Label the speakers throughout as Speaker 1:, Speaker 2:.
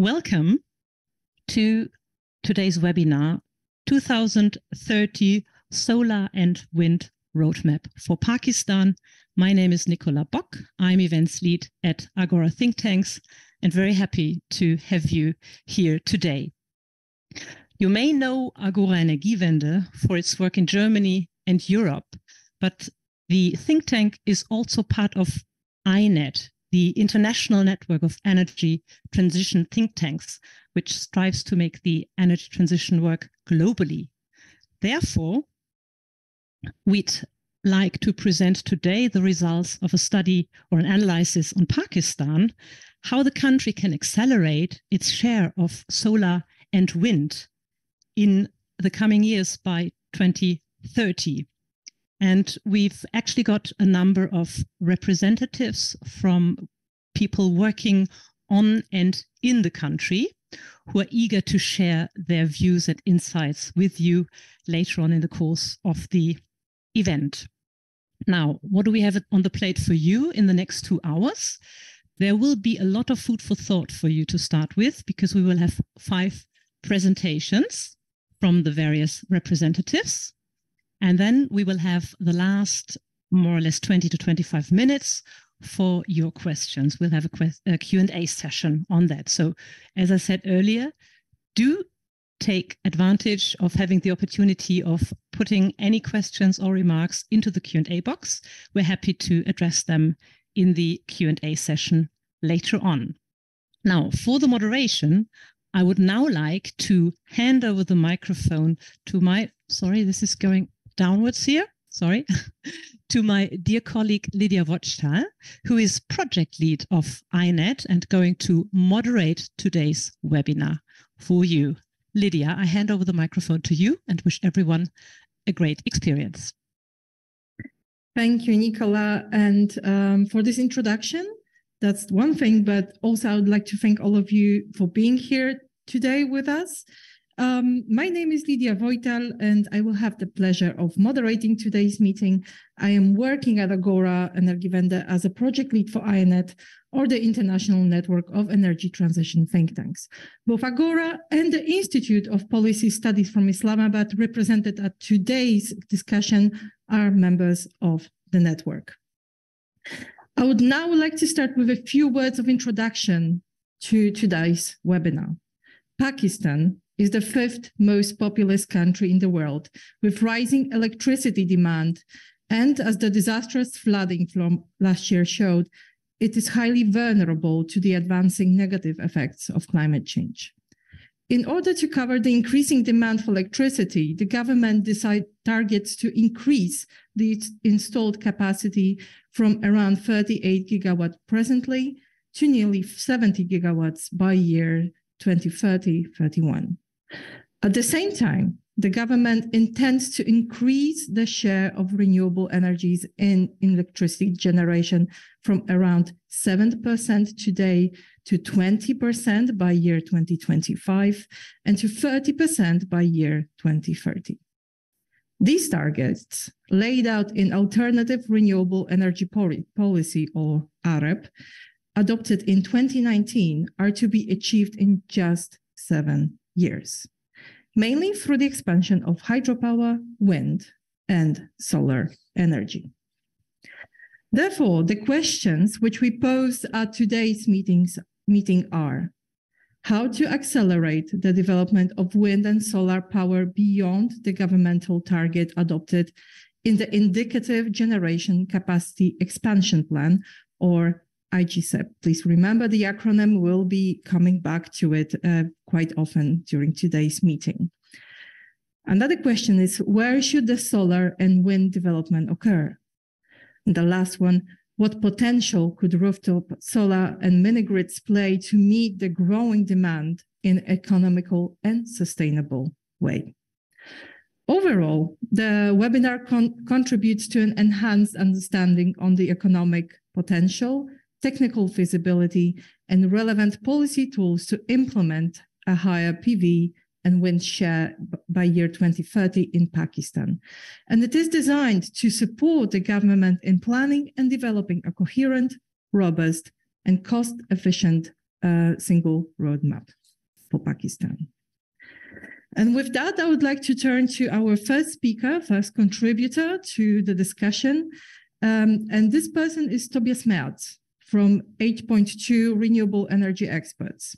Speaker 1: Welcome to today's webinar, 2030 Solar and Wind Roadmap for Pakistan. My name is Nicola Bock. I'm events lead at Agora Think Tanks and very happy to have you here today. You may know Agora Energiewende for its work in Germany and Europe, but the think tank is also part of INETTT, the international network of energy transition think tanks, which strives to make the energy transition work globally. Therefore, we'd like to present today the results of a study or an analysis on Pakistan, how the country can accelerate its share of solar and wind in the coming years by 2030. And we've actually got a number of representatives from people working on and in the country who are eager to share their views and insights with you later on in the course of the event. Now, what do we have on the plate for you in the next 2 hours? There will be a lot of food for thought for you to start with, because we will have 5 presentations from the various representatives. And then we will have the last more or less 20 to 25 minutes for your questions. We'll have a Q&A session on that. So as I said earlier, do take advantage of having the opportunity of putting any questions or remarks into the Q&A box. We're happy to address them in the Q&A session later on. Now, for the moderation, I would now like to hand over the microphone to my, sorry, this is going downwards here, sorry, to my dear colleague Lydia Wojtal, who is project lead of INETTT and going to moderate today's webinar for you. Lydia, I hand over the microphone to you and wish everyone a great experience.
Speaker 2: Thank you, Nicola. And for this introduction, that's one thing, but also I would like to thank all of you for being here today with us. My name is Lydia Wojtal, and I will have the pleasure of moderating today's meeting. I am working at Agora Energiewende as a project lead for INETTT, or the International Network of Energy Transition Think Tanks. Both Agora and the Institute of Policy Studies from Islamabad, represented at today's discussion, are members of the network. I would now like to start with a few words of introduction to today's webinar. Pakistan is the 5th most populous country in the world, with rising electricity demand. And as the disastrous flooding from last year showed, it is highly vulnerable to the advancing negative effects of climate change. In order to cover the increasing demand for electricity, the government targets to increase the installed capacity from around 38 gigawatts presently to nearly 70 gigawatts by year 2030-31. At the same time, the government intends to increase the share of renewable energies in electricity generation from around 7% today to 20% by year 2025 and to 30% by year 2030. These targets, laid out in Alternative Renewable Energy Policy, or AREP, adopted in 2019, are to be achieved in just 7 years, mainly through the expansion of hydropower, wind, and solar energy. Therefore, the questions which we pose at today's meeting are: how to accelerate the development of wind and solar power beyond the governmental target adopted in the Indicative Generation Capacity Expansion Plan, or IGCEP. Please remember the acronym. We'll be coming back to it quite often during today's meeting. Another question is, where should the solar and wind development occur? And the last one, what potential could rooftop solar and mini-grids play to meet the growing demand in an economical and sustainable way? Overall, the webinar contributes to an enhanced understanding on the economic potential, technical feasibility, and relevant policy tools to implement a higher PV and wind share by year 2030 in Pakistan. And it is designed to support the government in planning and developing a coherent, robust, and cost-efficient a single roadmap for Pakistan. And with that, I would like to turn to our first speaker, first contributor to the discussion. And this person is Tobias Merz from 8.2 Renewable Energy Experts.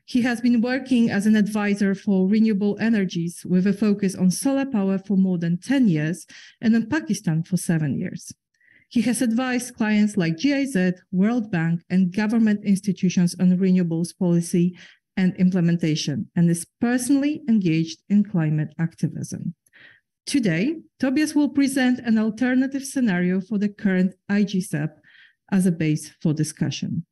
Speaker 2: He has been working as an advisor for renewable energies with a focus on solar power for more than 10 years and in Pakistan for 7 years. He has advised clients like GIZ, World Bank, and government institutions on renewables policy and implementation, and is personally engaged in climate activism. Today, Tobias will present an alternative scenario for the current IGCEP as a base for discussion.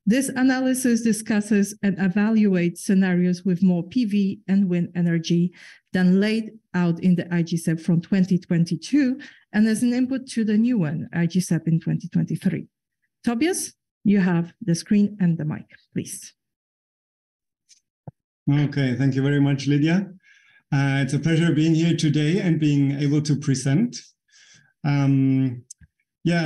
Speaker 2: This analysis discusses and evaluates scenarios with more PV and wind energy than laid out in the IGCEP from 2022 and as an input to the new one, IGCEP in 2023. Tobias, you have the screen and the mic, please.
Speaker 3: Okay, thank you very much, Lydia. It's a pleasure being here today and being able to present.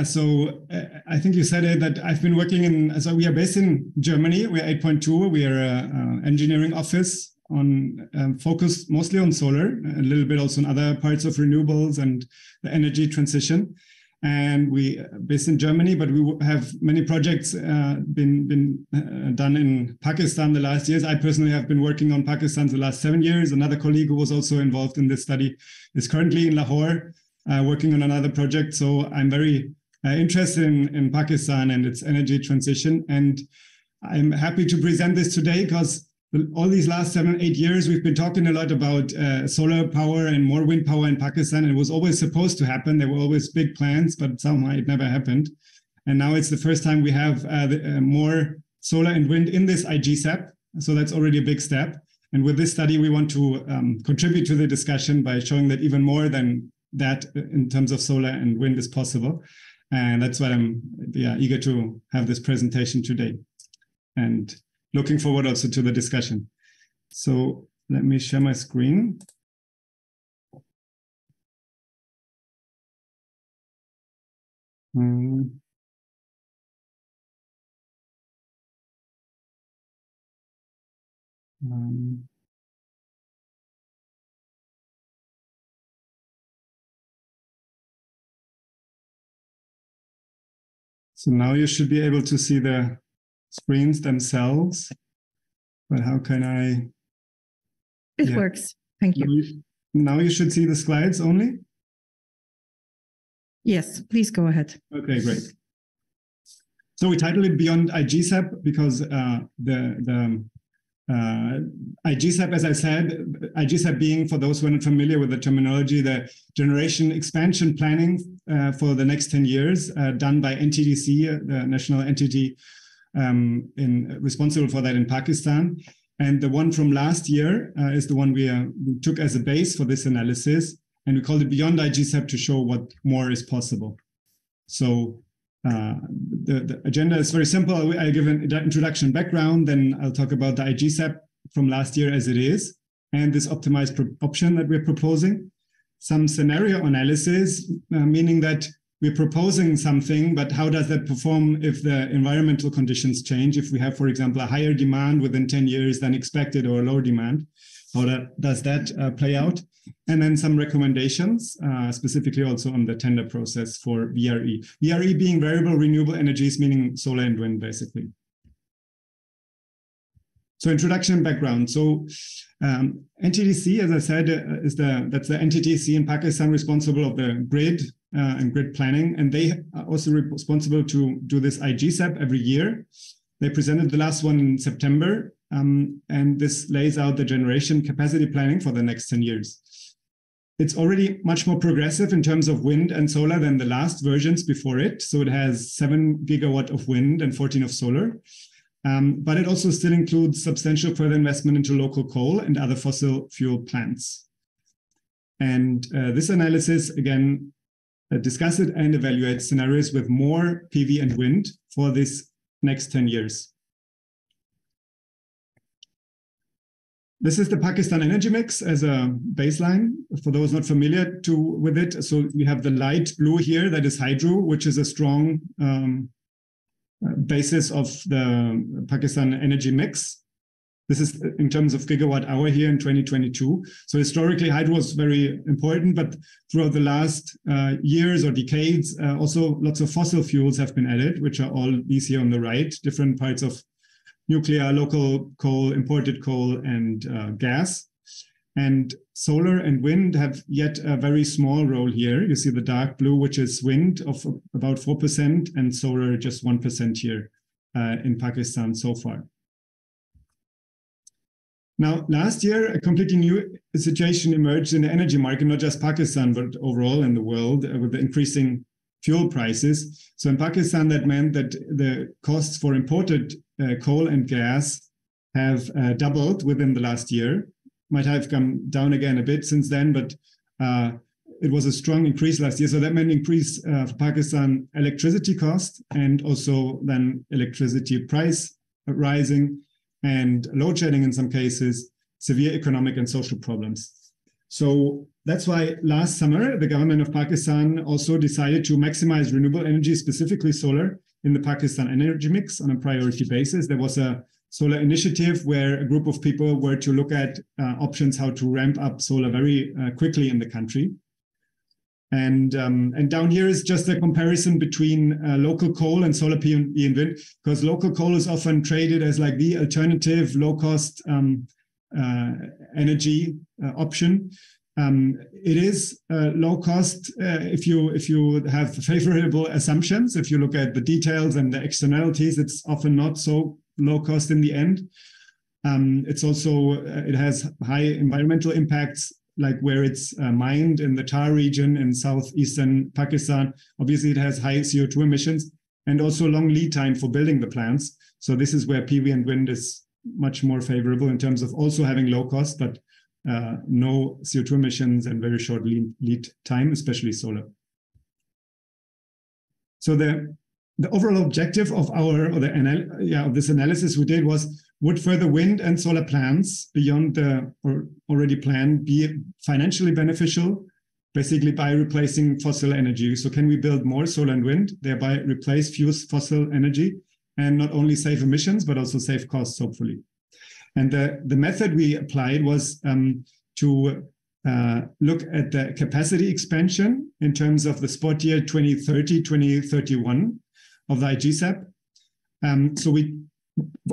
Speaker 3: So I think you said it, that I've been working in, so we are based in Germany. We're 8.2. We are an engineering office on focused mostly on solar, a little bit also on other parts of renewables and the energy transition. And we based in Germany, but we have many projects been done in Pakistan the last years. I personally have been working on Pakistan the last 7 years. Another colleague who was also involved in this study is currently in Lahore, working on another project. So I'm very interested in Pakistan and its energy transition. And I'm happy to present this today because all these last 7-8 years, we've been talking a lot about solar power and more wind power in Pakistan. It was always supposed to happen. There were always big plans, but somehow it never happened. And now it's the first time we have more solar and wind in this IGCEP. So that's already a big step. And with this study, we want to contribute to the discussion by showing that even more than that in terms of solar and wind is possible. And that's why I'm eager to have this presentation today. And looking forward also to the discussion. So let me share my screen. So now you should be able to see the screens themselves, but how can I?
Speaker 2: It works. Thank you.
Speaker 3: Now you should see the slides only?
Speaker 2: Yes, please go ahead.
Speaker 3: Okay, great. So we titled it Beyond IGCEP because the IGCEP, as I said, IGCEP being, for those who are not familiar with the terminology, the generation expansion planning for the next 10 years done by NTDC, the national entity responsible for that in Pakistan. And the one from last year is the one we took as a base for this analysis. And we called it Beyond IGCEP to show what more is possible. So the agenda is very simple. I give an introduction background, then I'll talk about the IGCEP from last year as it is, and this optimized option that we're proposing. Some scenario analysis, meaning that we're proposing something, but how does that perform if the environmental conditions change? If we have, for example, a higher demand within 10 years than expected or a lower demand, how does that play out? And then some recommendations, specifically also on the tender process for VRE. VRE being variable renewable energies, meaning solar and wind, basically. So introduction and background. So NTDC, as I said, that's the NTDC in Pakistan responsible of the grid and grid planning. And they are also responsible to do this IGCEP every year. They presented the last one in September. And this lays out the generation capacity planning for the next 10 years. It's already much more progressive in terms of wind and solar than the last versions before it. So it has 7 gigawatt of wind and 14 of solar. But it also still includes substantial further investment into local coal and other fossil fuel plants. And this analysis, again, discusses and evaluates scenarios with more PV and wind for this next 10 years. This is the Pakistan energy mix as a baseline for those not familiar with it. So we have the light blue here, that is hydro, which is a strong basis of the Pakistan energy mix. This is in terms of gigawatt hour here in 2022. So historically, hydro was very important, but throughout the last years or decades, also lots of fossil fuels have been added, which are all these here on the right, different parts of nuclear, local coal, imported coal, and gas. And solar and wind have yet a very small role here. You see the dark blue, which is wind of about 4%, and solar just 1% here in Pakistan so far. Now, last year, a completely new situation emerged in the energy market, not just Pakistan, but overall in the world, with the increasing fuel prices. So in Pakistan, that meant that the costs for imported coal and gas have doubled within the last year. Might have come down again a bit since then, but it was a strong increase last year. So that meant increase for Pakistan electricity cost, and also then electricity price rising, and load shedding in some cases, severe economic and social problems. So that's why last summer, the government of Pakistan also decided to maximize renewable energy, specifically solar, in the Pakistan energy mix on a priority basis. There was a solar initiative where a group of people were to look at options how to ramp up solar very quickly in the country. And down here is just a comparison between local coal and solar PV and wind, because local coal is often traded as like the alternative low-cost energy option. It is low cost if you have favorable assumptions. If you look at the details and the externalities, it's often not so low cost in the end. It's also, it has high environmental impacts, like where it's mined in the Tar region in southeastern Pakistan. Obviously, it has high CO2 emissions and also long lead time for building the plants. So this is where PV and wind is much more favorable in terms of also having low cost, but no CO2 emissions and very short lead time, especially solar. So the overall objective of of this analysis we did was, would further wind and solar plants beyond the already planned be financially beneficial, basically by replacing fossil energy? So can we build more solar and wind, thereby replace fossil energy, and not only save emissions, but also save costs, hopefully? And the method we applied was to look at the capacity expansion in terms of the spot year 2030, 2031 of the IGCEP. So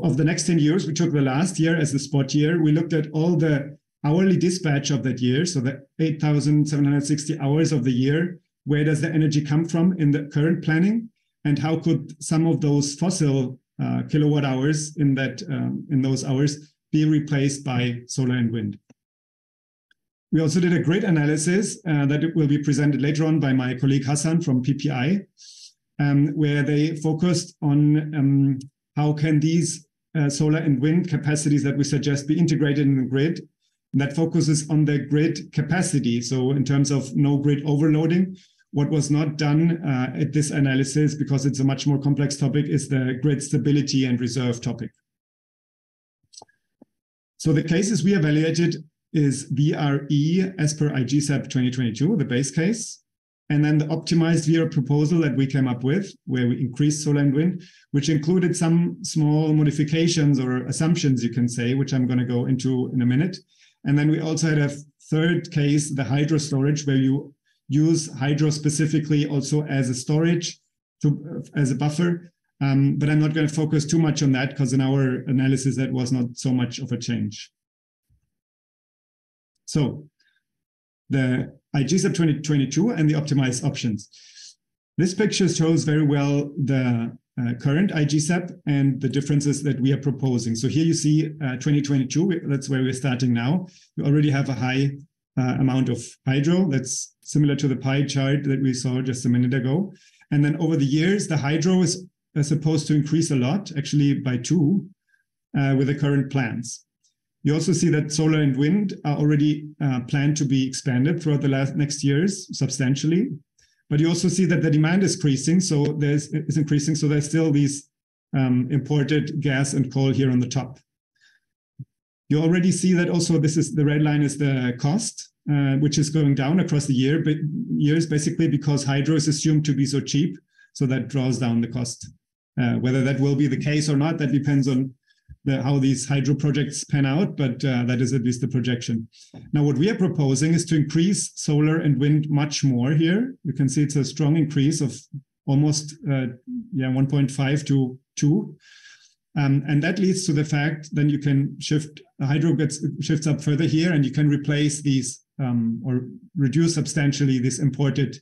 Speaker 3: of the next 10 years, we took the last year as the spot year. We looked at all the hourly dispatch of that year, so the 8,760 hours of the year. Where does the energy come from in the current planning? And how could some of those fossil kilowatt hours in those hours be replaced by solar and wind? We also did a grid analysis that will be presented later on by my colleague Hassan from PPI, where they focused on how can these solar and wind capacities that we suggest be integrated in the grid. And that focuses on the grid capacity. So in terms of no grid overloading, what was not done at this analysis, because it's a much more complex topic, is the grid stability and reserve topic. So the cases we evaluated is VRE as per IGCEP 2022, the base case, and then the optimized VR proposal that we came up with, where we increased solar and wind, which included some small modifications or assumptions, you can say, which I'm going to go into in a minute. And then we also had a third case, the hydro storage, where you use hydro specifically also as a storage, as a buffer. But I'm not going to focus too much on that, because in our analysis, that was not so much of a change. So the IGCEP 2022 and the optimized options. This picture shows very well the current IGCEP and the differences that we are proposing. So here you see 2022, that's where we're starting now. We already have a high amount of hydro. That's similar to the pie chart that we saw just a minute ago. And then over the years, the hydro is supposed to increase a lot, actually by 2 with the current plans. You also see that solar and wind are already planned to be expanded throughout the next years substantially. But you also see that the demand is increasing, so there's still these imported gas and coal here on the top. You already see that also the red line is the cost, which is going down across the years, basically because hydro is assumed to be so cheap, so that draws down the cost Whether that will be the case or not, that depends on how these hydro projects pan out, but that is at least the projection. Now, what we are proposing is to increase solar and wind much more here. You can see it's a strong increase of almost 1.5 to 2. And that leads to the fact then you can shift, hydro shifts up further here, and you can replace these or reduce substantially this imported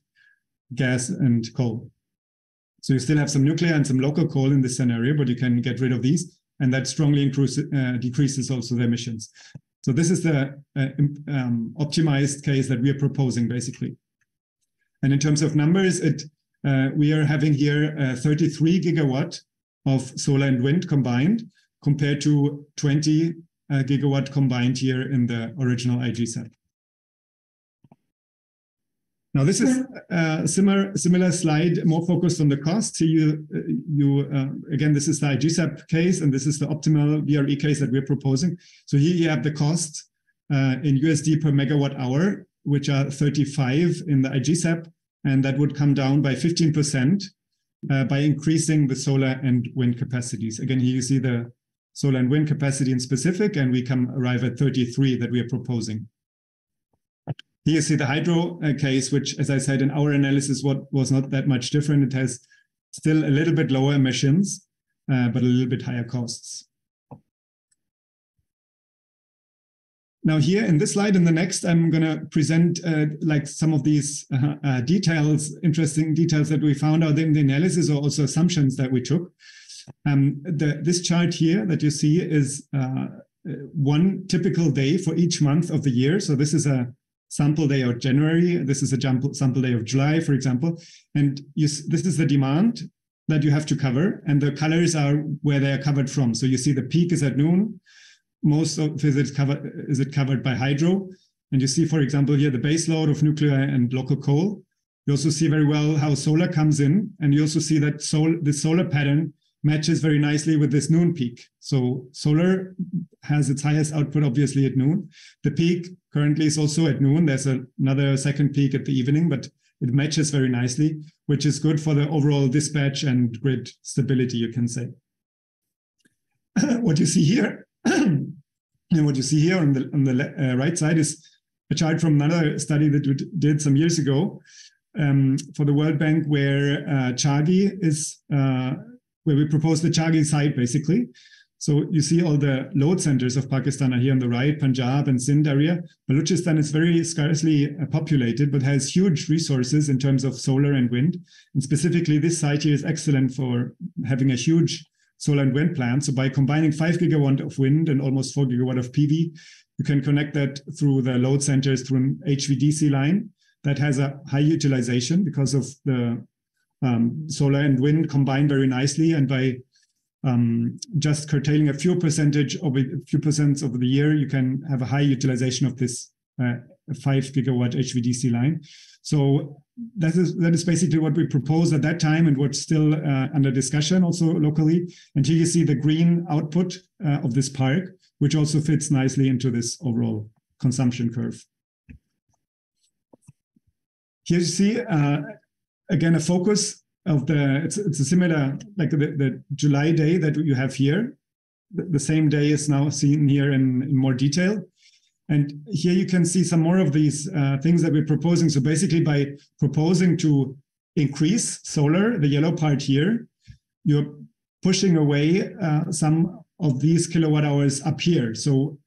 Speaker 3: gas and coal. So you still have some nuclear and some local coal in this scenario, but you can get rid of these, and that strongly decreases also the emissions. So this is the optimized case that we are proposing, basically. And in terms of numbers, we are having here 33 gigawatt of solar and wind combined, compared to 20 gigawatt combined here in the original IGCEP. Now, this is a similar slide, more focused on the cost. Here again, this is the IGCEP case, and this is the optimal VRE case that we're proposing. So here you have the cost in USD per megawatt hour, which are 35 in the IGCEP, and that would come down by 15% by increasing the solar and wind capacities. Again, here you see the solar and wind capacity in specific, and we arrive at 33 that we are proposing. Here you see the hydro case, which, as I said, in our analysis, was not that much different. It has still a little bit lower emissions, but a little bit higher costs. Now here in this slide and the next, I'm going to present like some of these details, interesting details that we found out in the analysis, or also assumptions that we took. This chart here that you see is one typical day for each month of the year. So this is a sample day of January. This is a sample day of July, for example. And this is the demand that you have to cover. And the colors are where they are covered from. So you see the peak is at noon. Most of it is covered by hydro. And you see, for example, here the base load of nuclear and local coal. You also see very well how solar comes in. And you also see that the solar pattern matches very nicely with this noon peak. So solar has its highest output, obviously, at noon. The peak currently is also at noon. There's another second peak at the evening, but it matches very nicely, which is good for the overall dispatch and grid stability, you can say. What you see here, and what you see here on the right side is a chart from another study that we did some years ago for the World Bank, where Chagi is, where we proposed the Chagi site, basically. So you see all the load centers of Pakistan are here on the right, Punjab and Sindh area. Balochistan is very scarcely populated, but has huge resources in terms of solar and wind. And specifically, this site here is excellent for having a huge solar and wind plant. So by combining 5 gigawatt of wind and almost 4 gigawatt of PV, you can connect that through the load centers through an HVDC line that has a high utilization because of the solar and wind combined very nicely. And by just curtailing a few percent over the year, you can have a high utilization of this 5 gigawatt HVDC line. So that is basically what we proposed at that time, and what's still under discussion also locally. And here you see the green output of this park, which also fits nicely into this overall consumption curve. Here you see, again, a focus of it's a similar, like the July day that you have here. The same day is now seen here in more detail. And here you can see some more of these things that we're proposing. So basically, by proposing to increase solar, the yellow part here, you're pushing away some of these kilowatt hours up here. So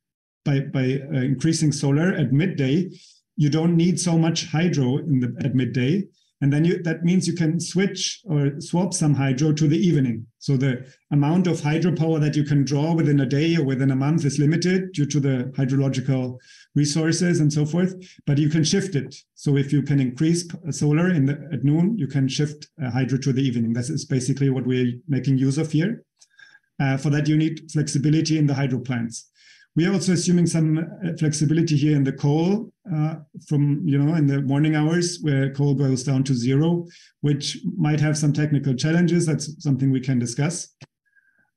Speaker 3: by increasing solar at midday, you don't need so much hydro at midday. And then that means you can switch or swap some hydro to the evening. So the amount of hydropower that you can draw within a day or within a month is limited due to the hydrological resources and so forth, but you can shift it. So if you can increase solar at noon, you can shift hydro to the evening. That is basically what we're making use of here. For that, you need flexibility in the hydro plants. We are also assuming some flexibility here in the coal from, in the morning hours where coal goes down to zero, which might have some technical challenges. That's something we can discuss.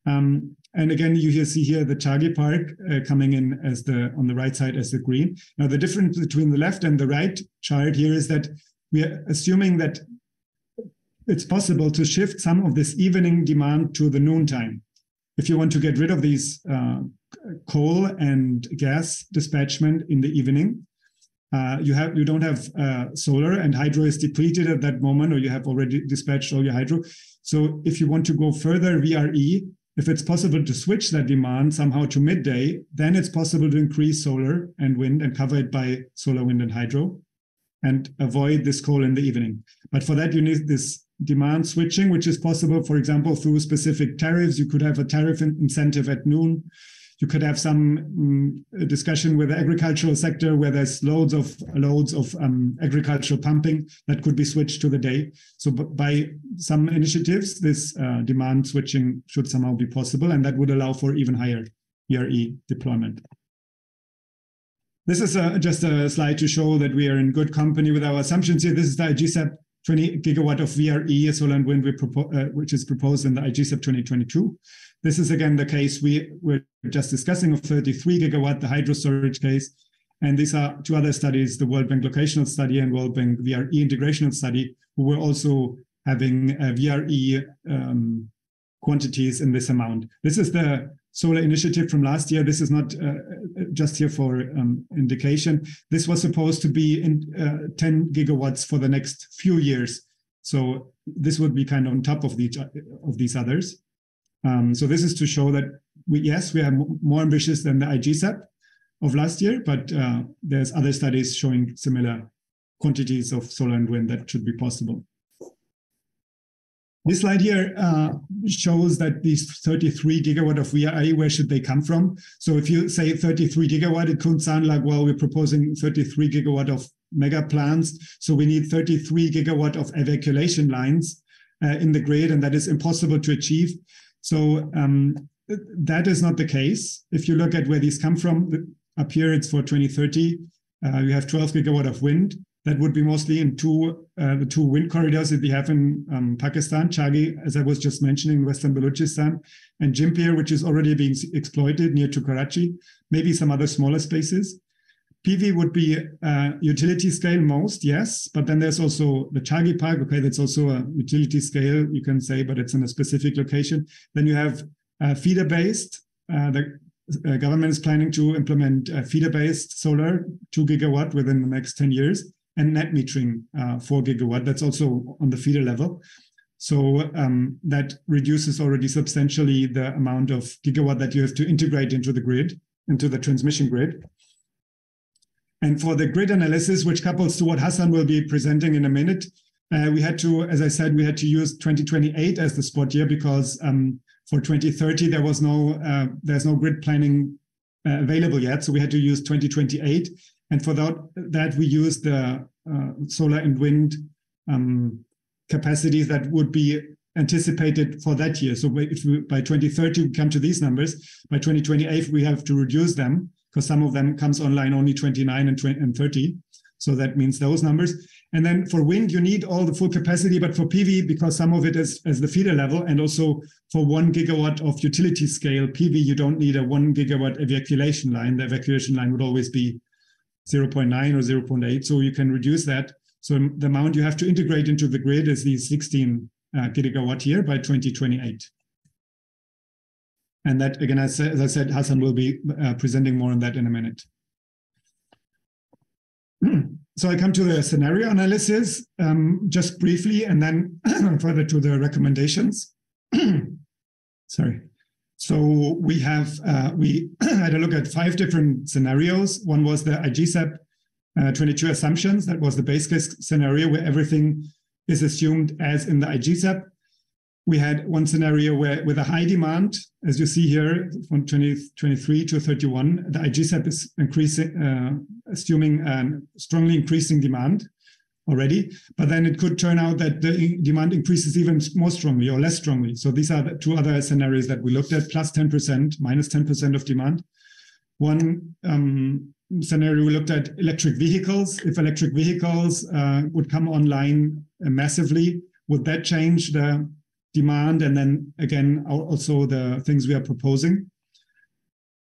Speaker 3: And again, you see here the Chagi Park coming in as on the right side as the green. Now, the difference between the left and the right chart here is that we are assuming that it's possible to shift some of this evening demand to the noontime. If you want to get rid of these coal and gas dispatchment in the evening, you don't have solar, and hydro is depleted at that moment, or you have already dispatched all your hydro. So if you want to go further VRE, if it's possible to switch that demand somehow to midday, then it's possible to increase solar and wind and cover it by solar, wind, and hydro, and avoid this coal in the evening. But for that, you need this demand switching, which is possible, for example, through specific tariffs. You could have a tariff incentive at noon. You could have some discussion with the agricultural sector where there's loads of agricultural pumping that could be switched to the day. So by some initiatives, this demand switching should somehow be possible, and that would allow for even higher VRE deployment. This is just a slide to show that we are in good company with our assumptions here. This is the IGCEP 20 gigawatt of VRE, solar and wind, which is proposed in the IGCEP 2022. This is again the case we were just discussing of 33 gigawatt, the hydro storage case. And these are two other studies, the World Bank locational study and World Bank VRE integrational study, who were also having VRE quantities in this amount. This is the solar initiative from last year. This is not just here for indication. This was supposed to be in 10 gigawatts for the next few years. So this would be kind of on top of these others. So this is to show that we are more ambitious than the IGCEP of last year, but there's other studies showing similar quantities of solar and wind that should be possible. This slide here shows that these 33 gigawatt of VRE, where should they come from? So if you say 33 gigawatt, it could sound like, well, we're proposing 33 gigawatt of mega plants. So we need 33 gigawatt of evacuation lines in the grid, and that is impossible to achieve. So that is not the case. If you look at where these come from, up here it's for 2030. You have 12 gigawatt of wind. That would be mostly in the two wind corridors that we have in Pakistan, Chagi, as I was just mentioning, Western Balochistan, and Jimpir, which is already being exploited near to Karachi, maybe some other smaller spaces. PV would be utility scale most, yes, but then there's also the Chagi Park, okay, that's also a utility scale, you can say, but it's in a specific location. Then you have feeder-based. The government is planning to implement feeder-based solar, 2 gigawatt within the next 10 years. And net metering, 4 gigawatt. That's also on the feeder level. So that reduces already substantially the amount of gigawatt that you have to integrate into the grid, into the transmission grid. And for the grid analysis, which couples to what Hassan will be presenting in a minute, we had to, as I said, we had to use 2028 as the spot year because for 2030 there's no grid planning available yet. So we had to use 2028. And for that we used the solar and wind capacities that would be anticipated for that year. So if by 2030 we come to these numbers, by 2028 we have to reduce them because some of them comes online only 29 and 30. So that means those numbers. And then for wind, you need all the full capacity, but for PV, because some of it is as the feeder level, and also for 1 gigawatt of utility scale PV, you don't need a 1 gigawatt evacuation line. The evacuation line would always be 0.9 or 0.8, so you can reduce that. So the amount you have to integrate into the grid is these 16 gigawatt here by 2028. And that, again, as I said, Hassan will be presenting more on that in a minute. So I come to the scenario analysis just briefly, and then further to the recommendations. Sorry. So we had a look at 5 different scenarios. One was the IGCEP 22 assumptions. That was the base case scenario where everything is assumed as in the IGCEP. We had one scenario where with a high demand, as you see here, from 2023 to 31, the IGCEP is assuming strongly increasing demand already, but then it could turn out that the demand increases even more strongly or less strongly. So these are the 2 other scenarios that we looked at, plus 10%, minus 10% of demand. One scenario we looked at electric vehicles. If electric vehicles would come online massively, would that change the demand? And then again, also the things we are proposing.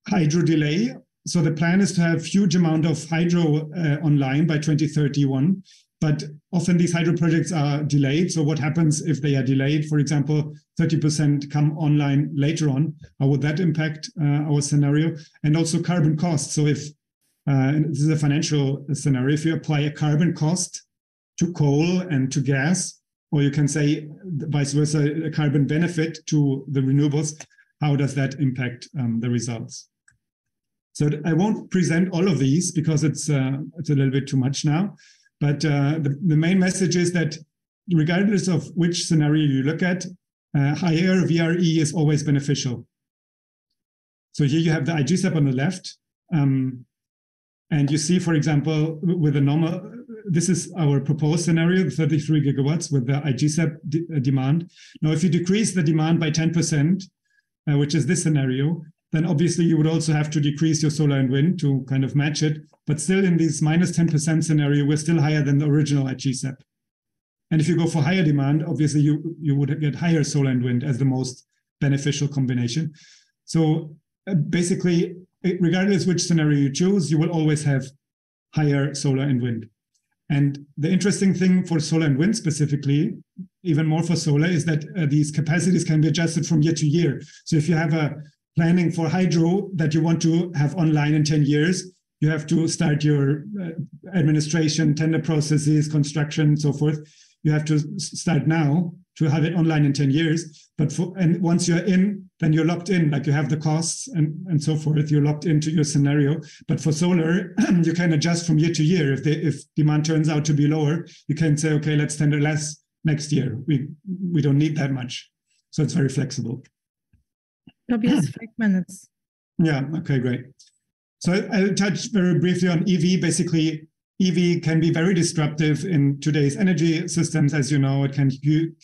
Speaker 3: Hydro delay. So the plan is to have huge amount of hydro online by 2031. But often these hydro projects are delayed. So what happens if they are delayed? For example, 30% come online later on. How would that impact our scenario? And also carbon costs. So if this is a financial scenario, if you apply a carbon cost to coal and to gas, or you can say vice versa, a carbon benefit to the renewables, how does that impact the results? So I won't present all of these because it's a little bit too much now. But the main message is that regardless of which scenario you look at, higher VRE is always beneficial. So here you have the IGCEP on the left. And you see, for example, with a normal, this is our proposed scenario, 33 gigawatts with the IGCEP demand. Now, if you decrease the demand by 10%, which is this scenario, then obviously you would also have to decrease your solar and wind to kind of match it. But still in this minus 10% scenario, we're still higher than the original IGCEP. And if you go for higher demand, obviously you would get higher solar and wind as the most beneficial combination. So basically, regardless which scenario you choose, you will always have higher solar and wind. And the interesting thing for solar and wind specifically, even more for solar, is that these capacities can be adjusted from year to year. So if you have a planning for hydro that you want to have online in 10 years, you have to start your administration, tender processes, construction, so forth. You have to start now to have it online in 10 years. And once you're in, then you're locked in, like you have the costs and so forth. You're locked into your scenario. But for solar, you can adjust from year to year. If demand turns out to be lower, you can say, okay, let's tender less next year. We don't need that much. So it's very flexible.
Speaker 2: Tobias, 5 minutes.
Speaker 3: Yeah, okay, great. So I'll touch very briefly on EV. Basically, EV can be very disruptive in today's energy systems. As you know, it can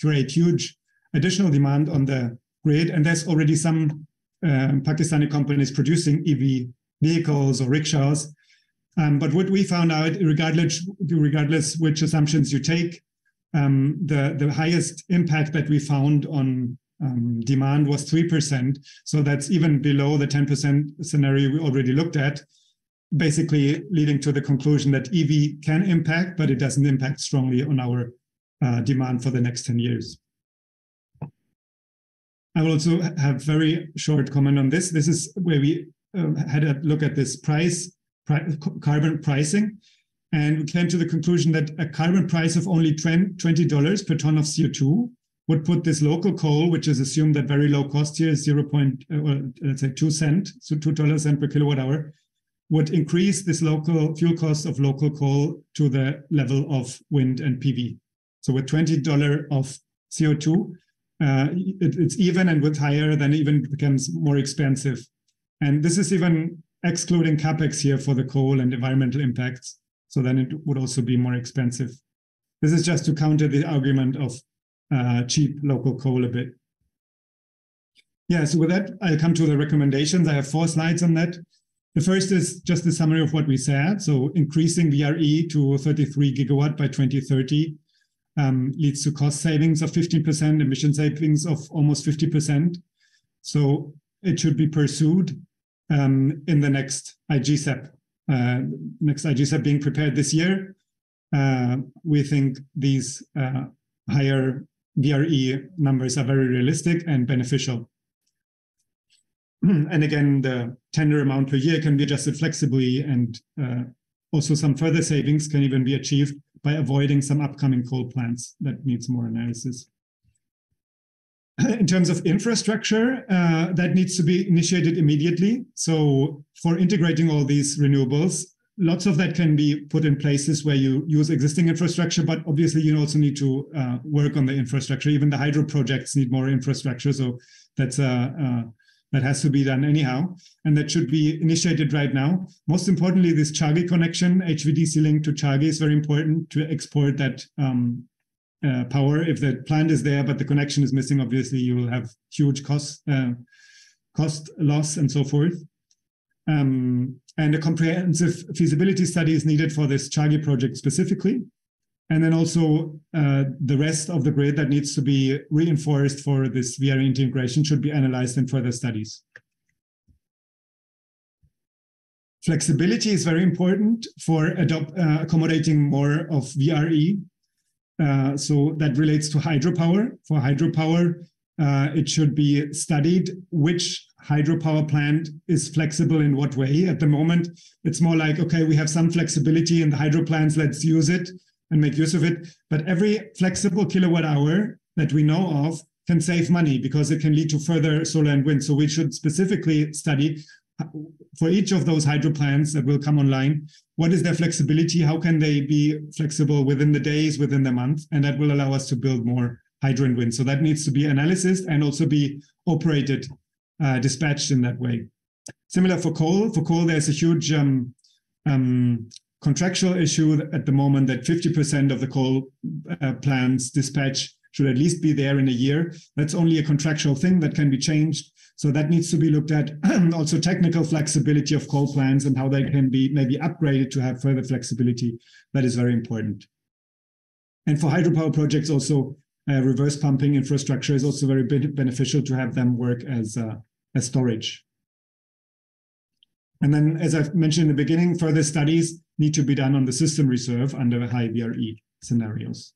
Speaker 3: create huge additional demand on the grid. And there's already some Pakistani companies producing EV vehicles or rickshaws. But what we found out, regardless which assumptions you take, the highest impact that we found on demand was 3%. So that's even below the 10% scenario we already looked at, basically leading to the conclusion that EV can impact, but it doesn't impact strongly on our demand for the next 10 years. I will also have very short comment on this. This is where we had a look at this carbon pricing, and we came to the conclusion that a carbon price of only $20 per ton of CO2 would put this local coal, which is assumed at very low cost here, 2 cents, so $2 per kilowatt hour, would increase this local fuel cost of local coal to the level of wind and PV. So with $20 of CO2, it's even, and with higher, then even becomes more expensive. And this is even excluding capex here for the coal and environmental impacts. So then it would also be more expensive. This is just to counter the argument of cheap local coal a bit. Yeah, so with that, I'll come to the recommendations. I have 4 slides on that. The first is just a summary of what we said. So increasing VRE to 33 gigawatt by 2030 leads to cost savings of 15%, emission savings of almost 50%. So it should be pursued in the next IGCEP. Next IGCEP being prepared this year. We think these higher VRE numbers are very realistic and beneficial. And again, the tender amount per year can be adjusted flexibly, and also some further savings can even be achieved by avoiding some upcoming coal plants that needs more analysis. In terms of infrastructure, that needs to be initiated immediately. So for integrating all these renewables, lots of that can be put in places where you use existing infrastructure, but obviously you also need to work on the infrastructure. Even the hydro projects need more infrastructure. So that's that has to be done anyhow, and that should be initiated right now. Most importantly, this Chagi connection, HVDC link to Chagi, is very important to export that power. If the plant is there, but the connection is missing, obviously you will have huge cost loss and so forth. And a comprehensive feasibility study is needed for this Chagi project specifically. And then also the rest of the grid that needs to be reinforced for this VRE integration should be analyzed in further studies. Flexibility is very important for accommodating more of VRE. So that relates to hydropower. For hydropower, it should be studied which hydropower plant is flexible in what way. At the moment, it's more like, okay, we have some flexibility in the hydro plants, let's use it and make use of it. But every flexible kilowatt hour that we know of can save money because it can lead to further solar and wind. So we should specifically study for each of those hydro plants that will come online, what is their flexibility? How can they be flexible within the days, within the month? And that will allow us to build more hydro and wind. So that needs to be analysis and also be operated, dispatched in that way. Similar for coal. For coal, there's a huge contractual issue at the moment that 50% of the coal plants dispatch should at least be there in a year. That's only a contractual thing that can be changed. So that needs to be looked at. Also technical flexibility of coal plants and how they can be maybe upgraded to have further flexibility. That is very important. And for hydropower projects also, reverse pumping infrastructure is also very beneficial to have them work as storage. And then, as I've mentioned in the beginning, further studies need to be done on the system reserve under high VRE scenarios.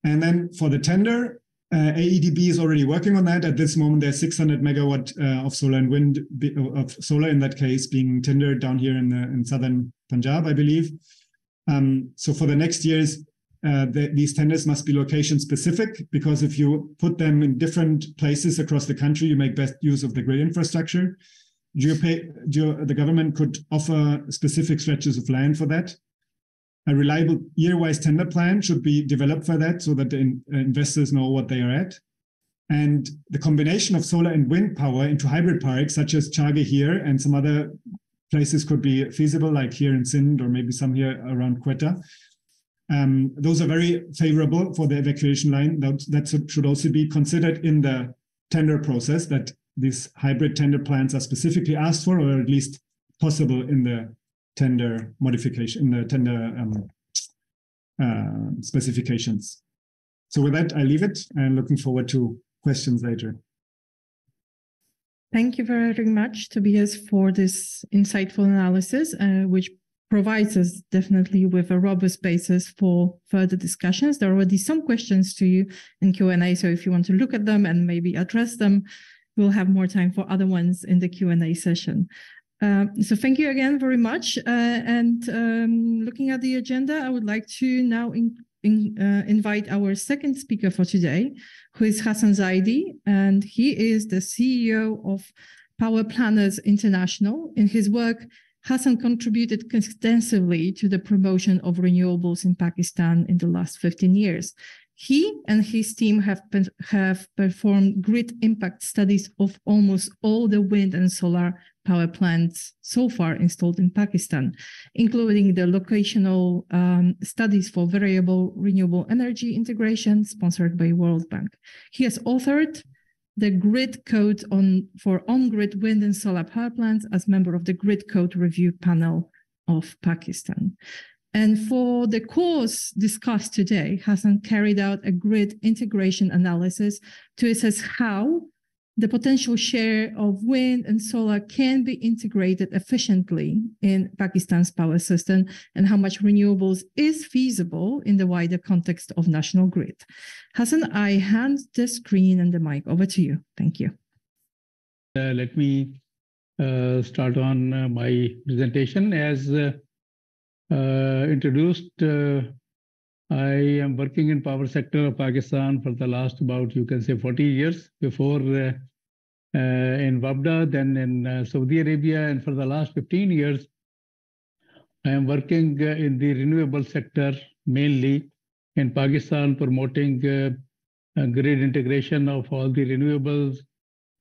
Speaker 3: And then for the tender, AEDB is already working on that. At this moment, there's 600 megawatt of solar and wind, of solar in that case, being tendered down here in southern Punjab, I believe. So for the next years, these tenders must be location specific, because if you put them in different places across the country, you make best use of the grid infrastructure. The government could offer specific stretches of land for that. A reliable year-wise tender plan should be developed for that so that the investors know what they are at. And the combination of solar and wind power into hybrid parks, such as Chage here and some other places could be feasible, like here in Sindh or maybe some here around Quetta. Those are very favorable for the evacuation line. That should also be considered in the tender process, that these hybrid tender plans are specifically asked for, or at least possible in the tender modification, in the tender specifications. So with that, I leave it and looking forward to questions later.
Speaker 2: Thank you very much, Tobias, for this insightful analysis, which provides us definitely with a robust basis for further discussions. There are already some questions to you in Q&A, so if you want to look at them and maybe address them, we'll have more time for other ones in the Q&A session. So thank you again very much. Looking at the agenda, I would like to now invite our second speaker for today, who is Hassan Zaidi, and he is the CEO of Power Planners International. In his work, Hassan contributed extensively to the promotion of renewables in Pakistan in the last 15 years. He and his team have performed grid impact studies of almost all the wind and solar power plants so far installed in Pakistan, including the locational studies for variable renewable energy integration sponsored by World Bank. He has authored the grid code for on-grid wind and solar power plants as member of the Grid Code Review Panel of Pakistan. And for the course discussed today, Hassan carried out a grid integration analysis to assess how the potential share of wind and solar can be integrated efficiently in Pakistan's power system, and how much renewables is feasible in the wider context of national grid. Hassan, I hand the screen and the mic over to you. Thank you.
Speaker 4: Let me start on my presentation. As introduced, I am working in power sector of Pakistan for the last about, you can say, 40 years. Before in Wabda, then in Saudi Arabia, and for the last 15 years, I am working in the renewable sector, mainly in Pakistan, promoting grid integration of all the renewables,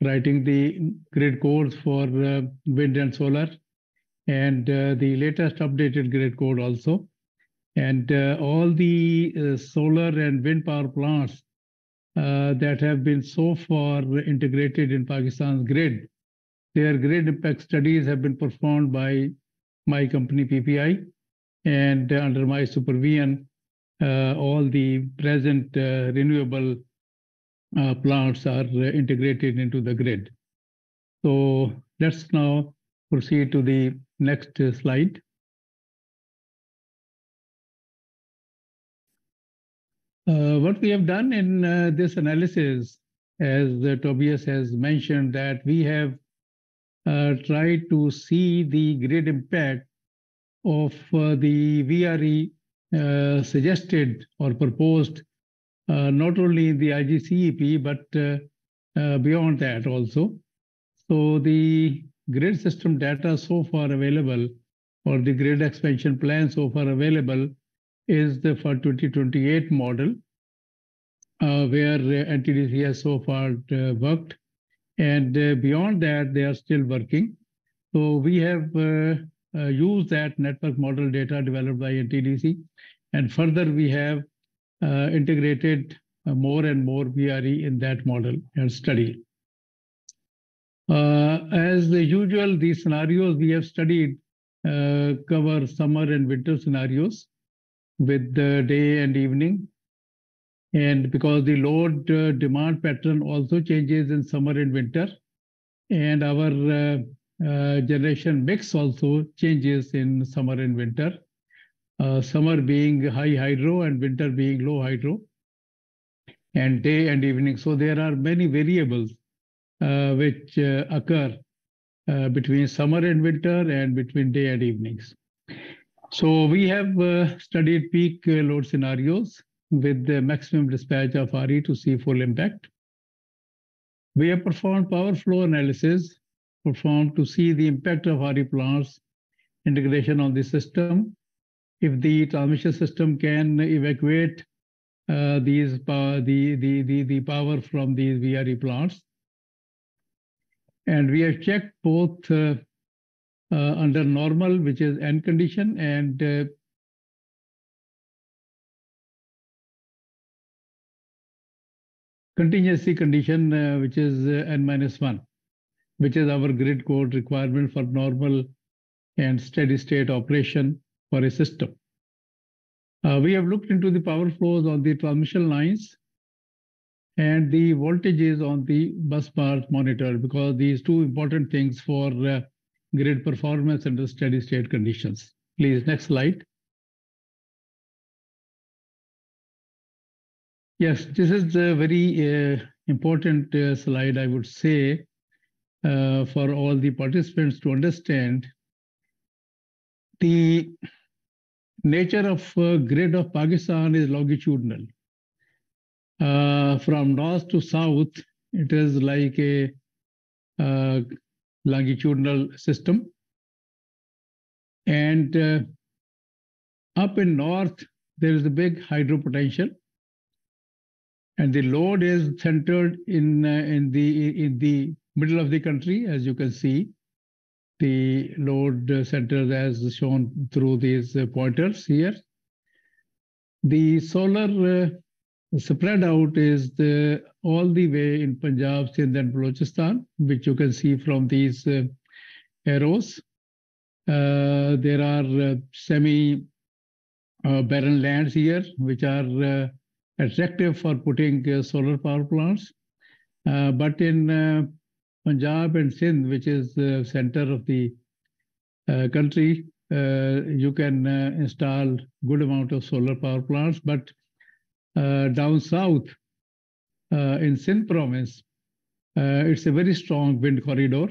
Speaker 4: writing the grid codes for wind and solar, and the latest updated grid code also. And all the solar and wind power plants that have been so far integrated in Pakistan's grid, their grid impact studies have been performed by my company PPI, and under my supervision, all the present renewable plants are integrated into the grid. So let's now proceed to the next slide. What we have done in this analysis, as Tobias has mentioned, that we have tried to see the grid impact of the VRE suggested or proposed not only in the IGCEP, but beyond that also. So the grid system data so far available, or the grid expansion plan so far available, is the for 2028 model, where NTDC has so far worked. And beyond that, they are still working. So we have used that network model data developed by NTDC. And further, we have integrated more and more VRE in that model and study. As usual, these scenarios we have studied cover summer and winter scenarios with the day and evening. And because the load demand pattern also changes in summer and winter, and our generation mix also changes in summer and winter, summer being high hydro and winter being low hydro, and day and evening. So there are many variables which occur between summer and winter and between day and evenings. So we have studied peak load scenarios with the maximum dispatch of RE to see full impact. We have performed power flow analysis performed to see the impact of RE plants integration on the system. If the transmission system can evacuate the power from these VRE plants. And we have checked both under normal, which is N condition, and contingency condition, which is N-1, which is our grid code requirement for normal and steady state operation for a system. We have looked into the power flows on the transmission lines and the voltages on the bus bars monitored, because these two important things for grid performance under steady state conditions. Please, next slide. Yes, this is a very important slide, I would say, for all the participants to understand. The nature of grid of Pakistan is longitudinal. From north to south, it is like a longitudinal system. And up in north, there is a big hydro potential. And the load is centered in the middle of the country, as you can see. The load centers as shown through these pointers here. The solar spread out is all the way in Punjab, Sindh, and Balochistan, which you can see from these arrows. There are semi-barren lands here, which are attractive for putting solar power plants. But in Punjab and Sindh, which is the center of the country, you can install good amount of solar power plants. But down south in Sindh province, it's a very strong wind corridor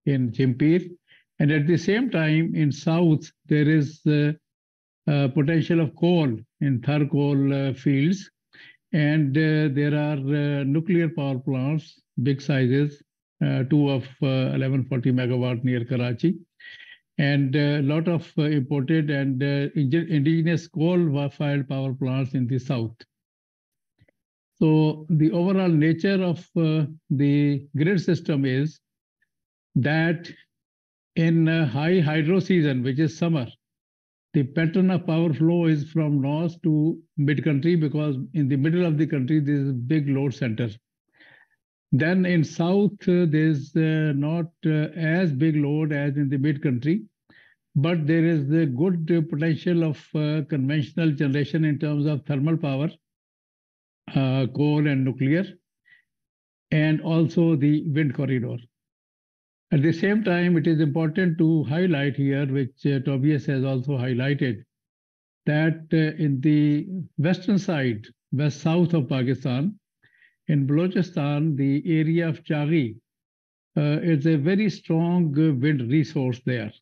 Speaker 4: in Jimpir. And at the same time, in south, there is potential of coal in Thar coal fields. And there are nuclear power plants, big sizes, two of 1140 megawatt near Karachi, and a lot of imported and indigenous coal-fired power plants in the south. So the overall nature of the grid system is that in high hydro season, which is summer, the pattern of power flow is from north to mid-country, because in the middle of the country, there is a big load center. Then in south, there's not as big load as in the mid-country, but there is the good potential of conventional generation in terms of thermal power, coal and nuclear, and also the wind corridor. At the same time, it is important to highlight here, which Tobias has also highlighted, that in the western side, west-south of Pakistan, in Balochistan, the area of Chaghi is a very strong wind resource there.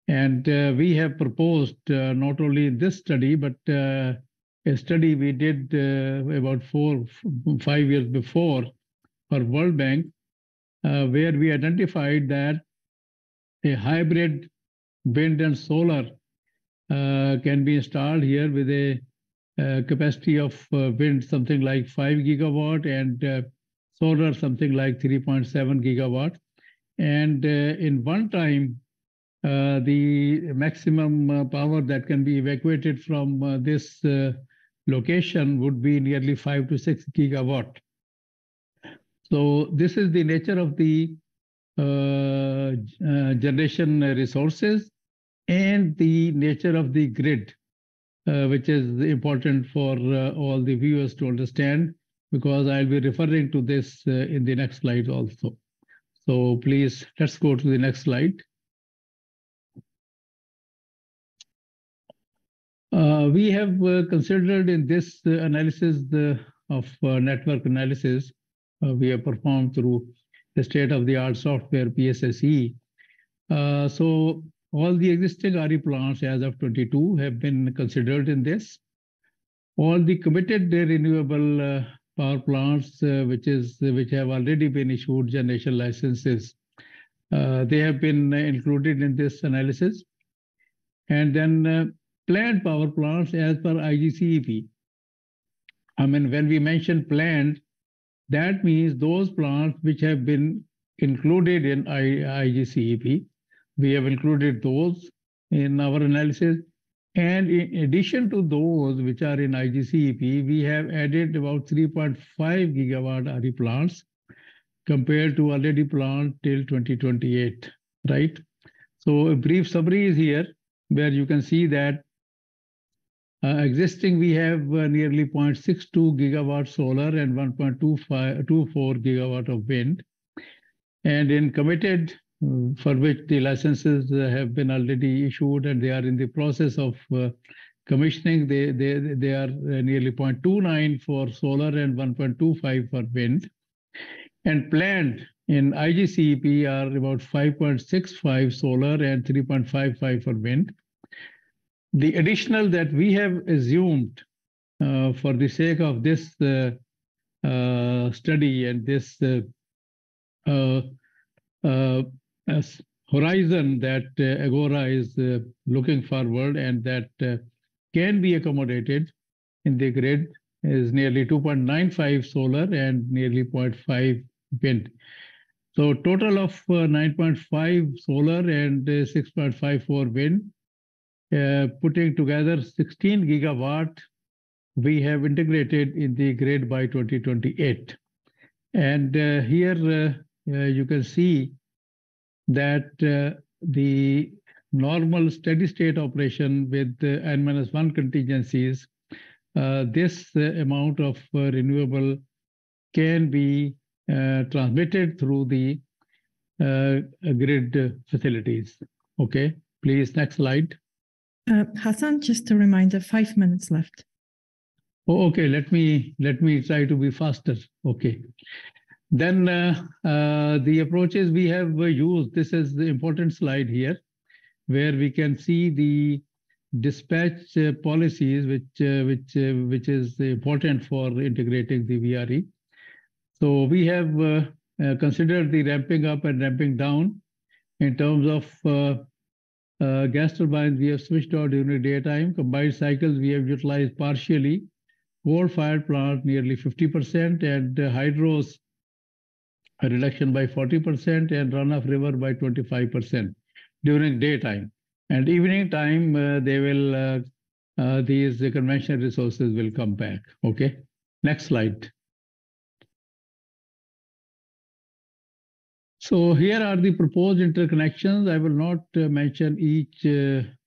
Speaker 4: And we have proposed not only in this study, but a study we did about 5 years before for World Bank, where we identified that a hybrid wind and solar can be installed here with a capacity of wind something like 5 gigawatt and solar something like 3.7 gigawatt. And in one time, the maximum power that can be evacuated from this location would be nearly 5 to 6 gigawatt. So this is the nature of the generation resources and the nature of the grid, which is important for all the viewers to understand, because I'll be referring to this in the next slide also. So please, let's go to the next slide. We have considered in this analysis of network analysis we have performed through the state-of-the-art software PSSE. So all the existing RE plants as of 22 have been considered in this. All the committed renewable power plants which have already been issued generation licenses, they have been included in this analysis. And then planned power plants as per IGCEP. I mean, when we mention planned, that means those plants which have been included in IGCEP. We have included those in our analysis. And in addition to those which are in IGCEP, we have added about 3.5 gigawatt RE plants compared to already planned till 2028, right? So a brief summary is here, where you can see that existing, we have nearly 0.62 gigawatt solar and 1.24 gigawatt of wind. And in committed, for which the licenses have been already issued and they are in the process of commissioning, they are nearly 0.29 for solar and 1.25 for wind. And planned in IGCEP are about 5.65 solar and 3.55 for wind. The additional that we have assumed for the sake of this study and this horizon that Agora is looking forward and that can be accommodated in the grid is nearly 2.95 solar and nearly 0.5 wind. So total of 9.5 solar and 6.54 wind. Putting together 16 gigawatt, we have integrated in the grid by 2028. And here you can see that the normal steady state operation with N-1 contingencies, this amount of renewable can be transmitted through the grid facilities. Okay, please, next slide.
Speaker 2: Hassan, just a reminder, 5 minutes left.
Speaker 4: Oh, okay, let me try to be faster. Okay. Then the approaches we have used, this is the important slide here, where we can see the dispatch policies, which is important for integrating the VRE. So we have considered the ramping up and ramping down in terms of gas turbines. We have switched out during daytime. Combined cycles we have utilized partially. Coal-fired plant nearly 50%, and hydros a reduction by 40%, and run-of-river by 25% during daytime. And evening time, they will these conventional resources will come back. Okay, next slide. So here are the proposed interconnections. I will not mention each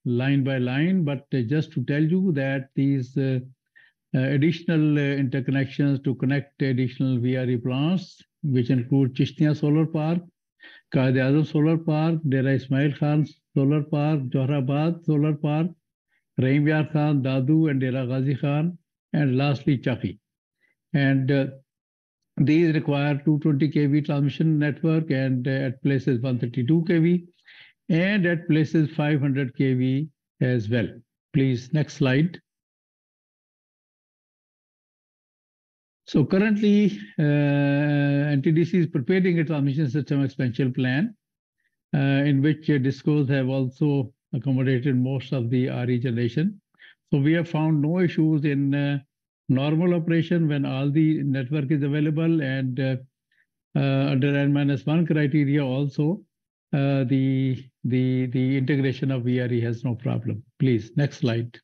Speaker 4: line by line, but just to tell you that these additional interconnections to connect additional VRE plants, which include Chishtiya Solar Park, Qaid-e-Azam Solar Park, Dera Ismail Khan Solar Park, Johorabad Solar Park, Rahim Yar Khan, Dadu, and Dera Ghazi Khan, and lastly Chaki. And these require 220 kV transmission network, and at places 132 kV, and at places 500 kV as well. Please, next slide. So currently, NTDC is preparing a transmission system expansion plan, in which DISCOs have also accommodated most of the RE generation. So we have found no issues in normal operation when all the network is available, and under N-1 criteria also, the integration of VRE has no problem. Please, next slide.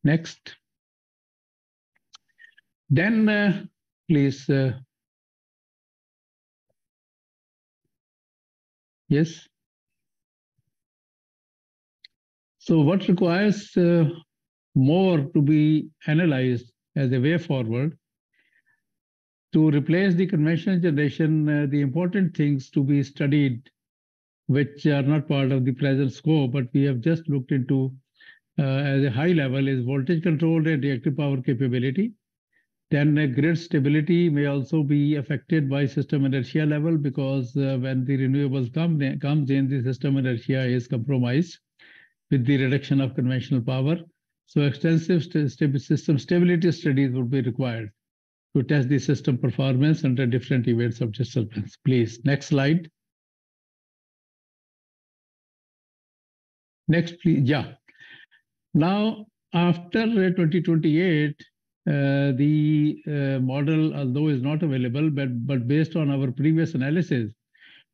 Speaker 4: Next. Then, please. Yes. So what requires more to be analyzed as a way forward to replace the conventional generation? The important things to be studied, which are not part of the present scope, but we have just looked into as a high level, is voltage control and reactive power capability. Then grid stability may also be affected by system inertia level, because when the renewables comes in, the system inertia is compromised with the reduction of conventional power. So extensive system stability studies would be required to test the system performance under different events of disturbance. Please, next slide. Next, please. Yeah. Now, after 2028, the model, although is not available, but based on our previous analysis,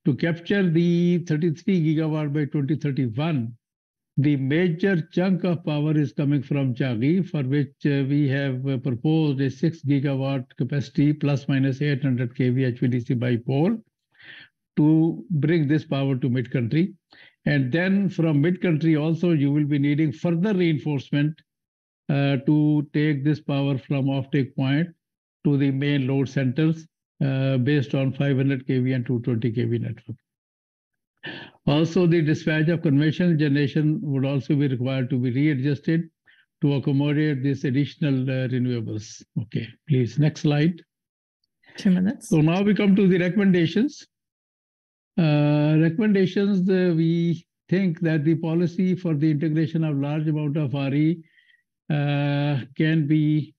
Speaker 4: to capture the 33 gigawatt by 2031, the major chunk of power is coming from Chagi, for which we have proposed a 6 gigawatt capacity plus minus 800 kV HVDC bipole to bring this power to mid-country. And then from mid-country also, you will be needing further reinforcement to take this power from offtake point to the main load centers based on 500 kV and 220 kV network. Also, the dispatch of conventional generation would also be required to be readjusted to accommodate this additional renewables. Okay, please, next slide.
Speaker 2: 2 minutes.
Speaker 4: So now we come to the recommendations. Recommendations, we think that the policy for the integration of large amount of RE can be,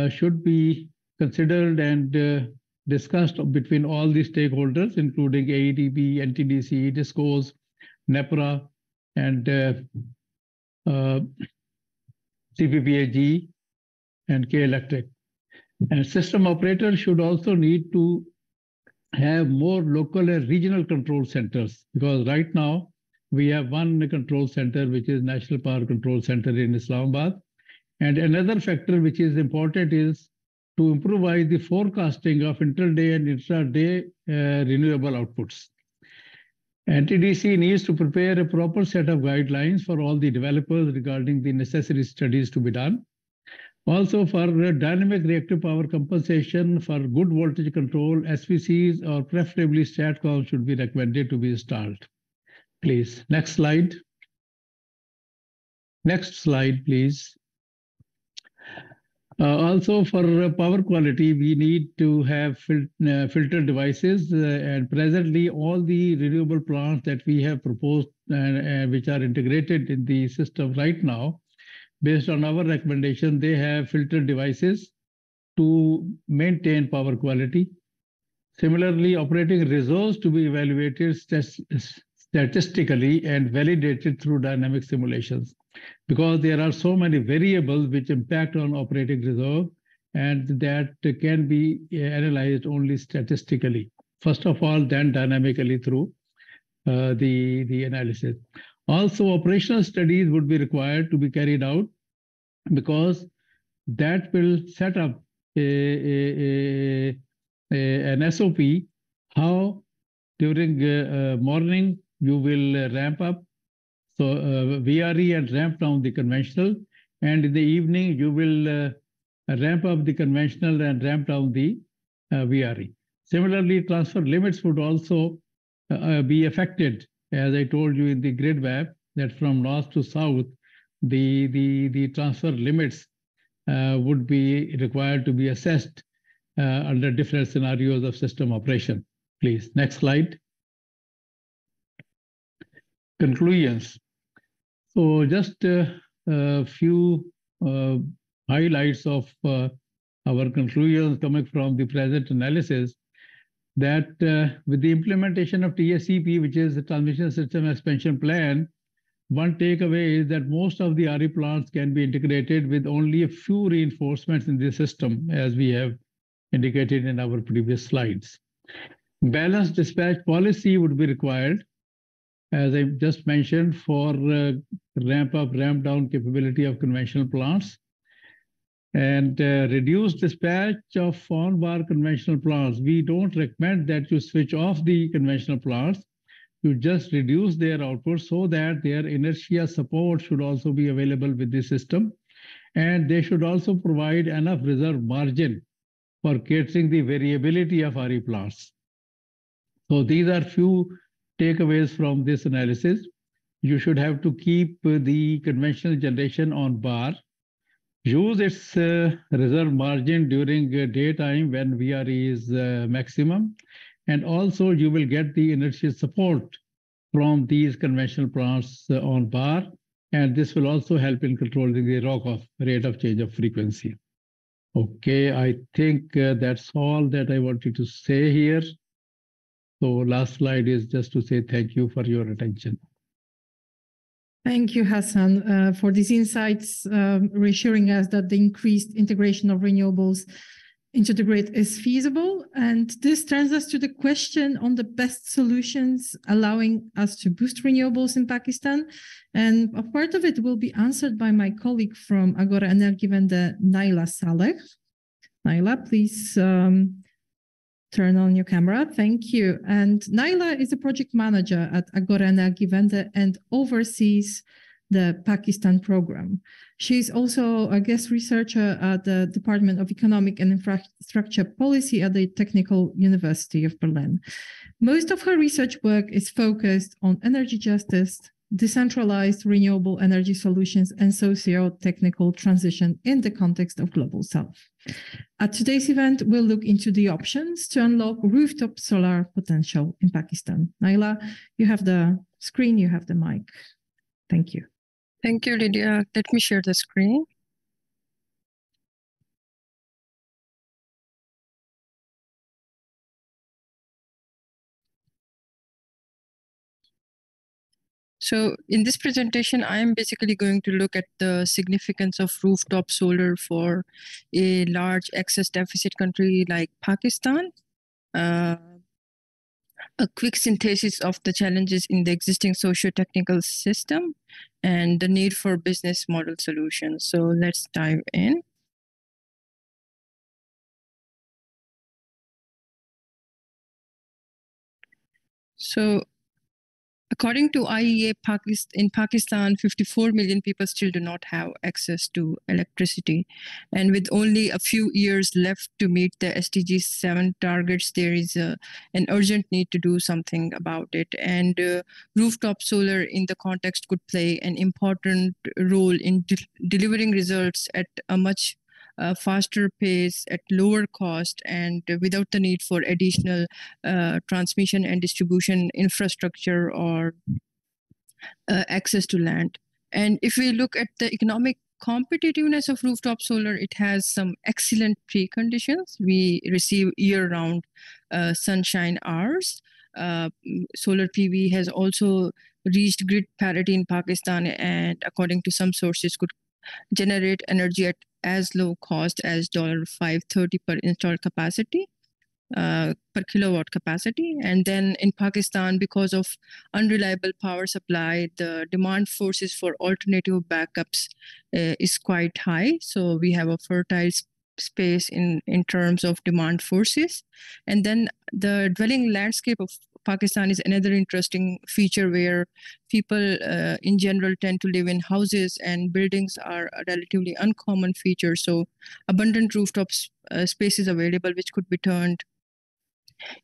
Speaker 4: should be considered and discussed between all the stakeholders, including AEDB, NTDC, DISCOs, NEPRA, and CPPAG and K Electric. And system operators should also need to have more local and regional control centers, because right now we have one control center, which is National Power Control Center in Islamabad. And another factor which is important is to improvise the forecasting of intraday and intraday renewable outputs. NTDC needs to prepare a proper set of guidelines for all the developers regarding the necessary studies to be done. Also, for dynamic reactive power compensation for good voltage control, SVCs or preferably STATCOMs should be recommended to be installed. Please, next slide. Next slide, please. Also, for power quality, we need to have filter devices, and presently all the renewable plants that we have proposed and which are integrated in the system right now, based on our recommendation, they have filter devices to maintain power quality. Similarly, operating reserves to be evaluated statistically and validated through dynamic simulations, because there are so many variables which impact on operating reserve, and that can be analyzed only statistically. First of all, then dynamically through the analysis. Also, operational studies would be required to be carried out, because that will set up an SOP, how during morning you will ramp up VRE and ramp down the conventional, and in the evening you will ramp up the conventional and ramp down the VRE. Similarly, transfer limits would also be affected, as I told you in the grid map, that from north to south, the transfer limits would be required to be assessed under different scenarios of system operation. Please, next slide. Conclusions. So just a few highlights of our conclusions coming from the present analysis, that with the implementation of TSCP, which is the Transmission System Expansion Plan, one takeaway is that most of the RE plants can be integrated with only a few reinforcements in the system, as we have indicated in our previous slides. Balanced dispatch policy would be required, as I just mentioned, for ramp up, ramp down capability of conventional plants, and reduced dispatch of on-bar conventional plants. We don't recommend that you switch off the conventional plants. You just reduce their output so that their inertia support should also be available with the system. And they should also provide enough reserve margin for catering the variability of RE plants. So these are few takeaways from this analysis. You should have to keep the conventional generation on bar. Use its reserve margin during daytime when VRE is maximum. And also you will get the inertia support from these conventional plants on bar. And this will also help in controlling the ROC rate of change of frequency. Okay, I think that's all that I wanted to say here. So last slide is just to say thank you for your attention.
Speaker 2: Thank you, Hassan, for these insights, reassuring us that the increased integration of renewables into the grid is feasible. And this turns us to the question on the best solutions allowing us to boost renewables in Pakistan. And a part of it will be answered by my colleague from Agora Energiewende, Naila Saleh. Naila, please turn on your camera. Thank you. And Naila is a project manager at Agora Energiewende and oversees the Pakistan program. She's also a guest researcher at the Department of Economic and Infrastructure Policy at the Technical University of Berlin. Most of her research work is focused on energy justice, decentralized renewable energy solutions, and socio-technical transition in the context of Global South. At today's event, we'll look into the options to unlock rooftop solar potential in Pakistan. Naila, you have the screen, you have the mic. Thank you.
Speaker 5: Thank you, Lydia. Let me share the screen. So in this presentation, I am basically going to look at the significance of rooftop solar for a large excess deficit country like Pakistan. A quick synthesis of the challenges in the existing socio-technical system and the need for business model solutions. So let's dive in. So according to IEA, in Pakistan, 54 million people still do not have access to electricity. And with only a few years left to meet the SDG 7 targets, there is an urgent need to do something about it. And rooftop solar in the context could play an important role in delivering results at a much faster pace, at lower cost, and without the need for additional transmission and distribution infrastructure or access to land. And if we look at the economic competitiveness of rooftop solar, it has some excellent preconditions. We receive year-round sunshine hours. Solar PV has also reached grid parity in Pakistan, and according to some sources, could generate energy at as low cost as $5.30 per installed capacity, per kilowatt capacity. And then in Pakistan, because of unreliable power supply, the demand forces for alternative backups is quite high. So we have a fertile space in terms of demand forces. And then the dwelling landscape Pakistan is another interesting feature where people in general tend to live in houses, and buildings are a relatively uncommon feature. So abundant rooftop space is available, which could be turned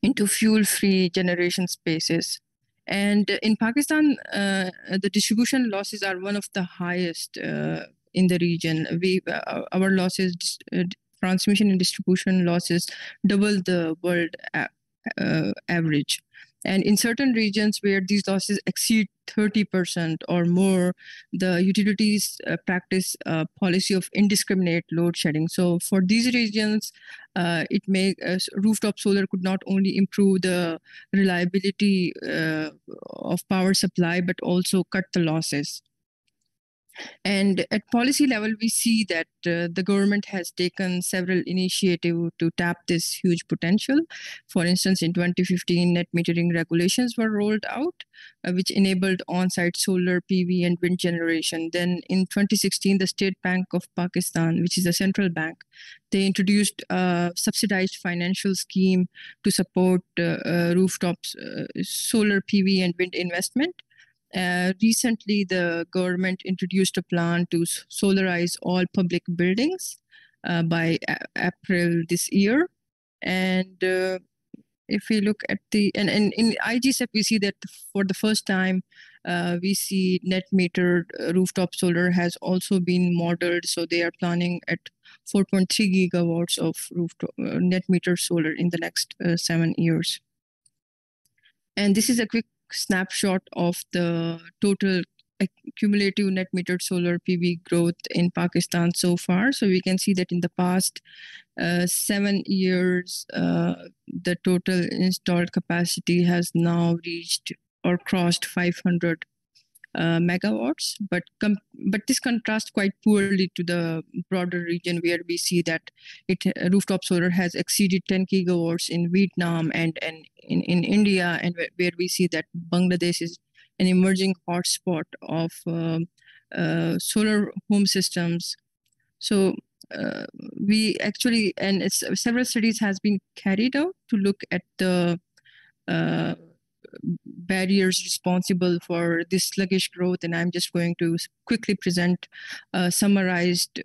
Speaker 5: into fuel-free generation spaces. And in Pakistan, the distribution losses are one of the highest in the region. Our losses, transmission and distribution losses, double the world average. And in certain regions where these losses exceed 30% or more, the utilities practice a policy of indiscriminate load shedding. So for these regions, rooftop solar could not only improve the reliability of power supply, but also cut the losses. And at policy level, we see that the government has taken several initiatives to tap this huge potential. For instance, in 2015, net metering regulations were rolled out, which enabled on-site solar, PV, and wind generation. Then in 2016, the State Bank of Pakistan, which is a central bank, they introduced a subsidized financial scheme to support rooftops, solar, PV, and wind investment. Recently, the government introduced a plan to solarize all public buildings by April this year. And if we look at and in IGCEP, we see that for the first time, we see net metered rooftop solar has also been modeled. So they are planning at 4.3 gigawatts of rooftop net meter solar in the next 7 years. And this is a quick snapshot of the total cumulative net metered solar PV growth in Pakistan so far. So we can see that in the past 7 years, the total installed capacity has now reached or crossed 500 megawatts. But this contrasts quite poorly to the broader region, where we see that rooftop solar has exceeded 10 gigawatts in Vietnam and in India, and where we see that Bangladesh is an emerging hotspot of solar home systems. So we actually, and several studies has been carried out to look at the barriers responsible for this sluggish growth, and I'm just going to quickly present a summarized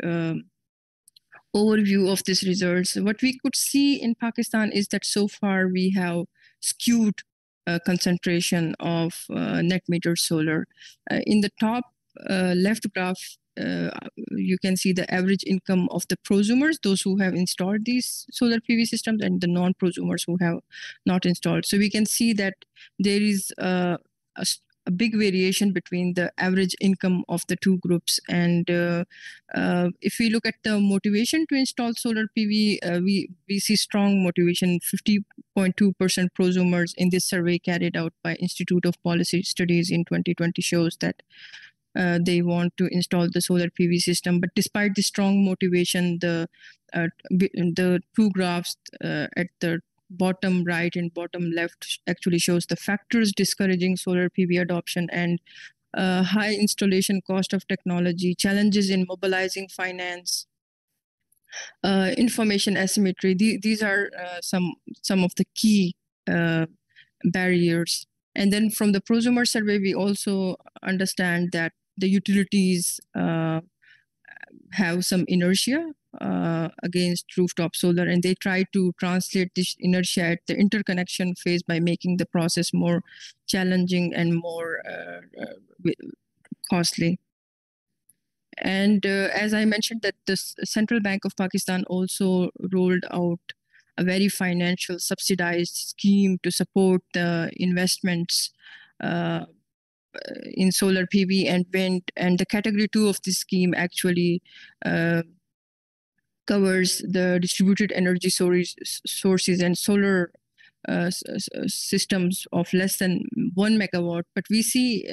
Speaker 5: overview of these results. What we could see in Pakistan is that so far we have skewed concentration of net metered solar. In the top left graph, you can see the average income of the prosumers, those who have installed these solar PV systems, and the non-prosumers who have not installed. So we can see that there is a big variation between the average income of the two groups. And if we look at the motivation to install solar PV, we see strong motivation. 50.2% prosumers in this survey carried out by Institute of Policy Studies in 2020 shows that they want to install the solar PV system. But despite the strong motivation, the two graphs at the bottom right and bottom left actually shows the factors discouraging solar PV adoption: and high installation cost of technology, challenges in mobilizing finance, information asymmetry. These are some of the key barriers. And then from the prosumer survey, we also understand that the utilities have some inertia against rooftop solar, and they try to translate this inertia at the interconnection phase by making the process more challenging and more costly. And as I mentioned, that the Central Bank of Pakistan also rolled out a very financial subsidized scheme to support the investments in solar PV and wind. And the category 2 of this scheme actually covers the distributed energy sources and solar systems of less than 1 megawatt. But we see,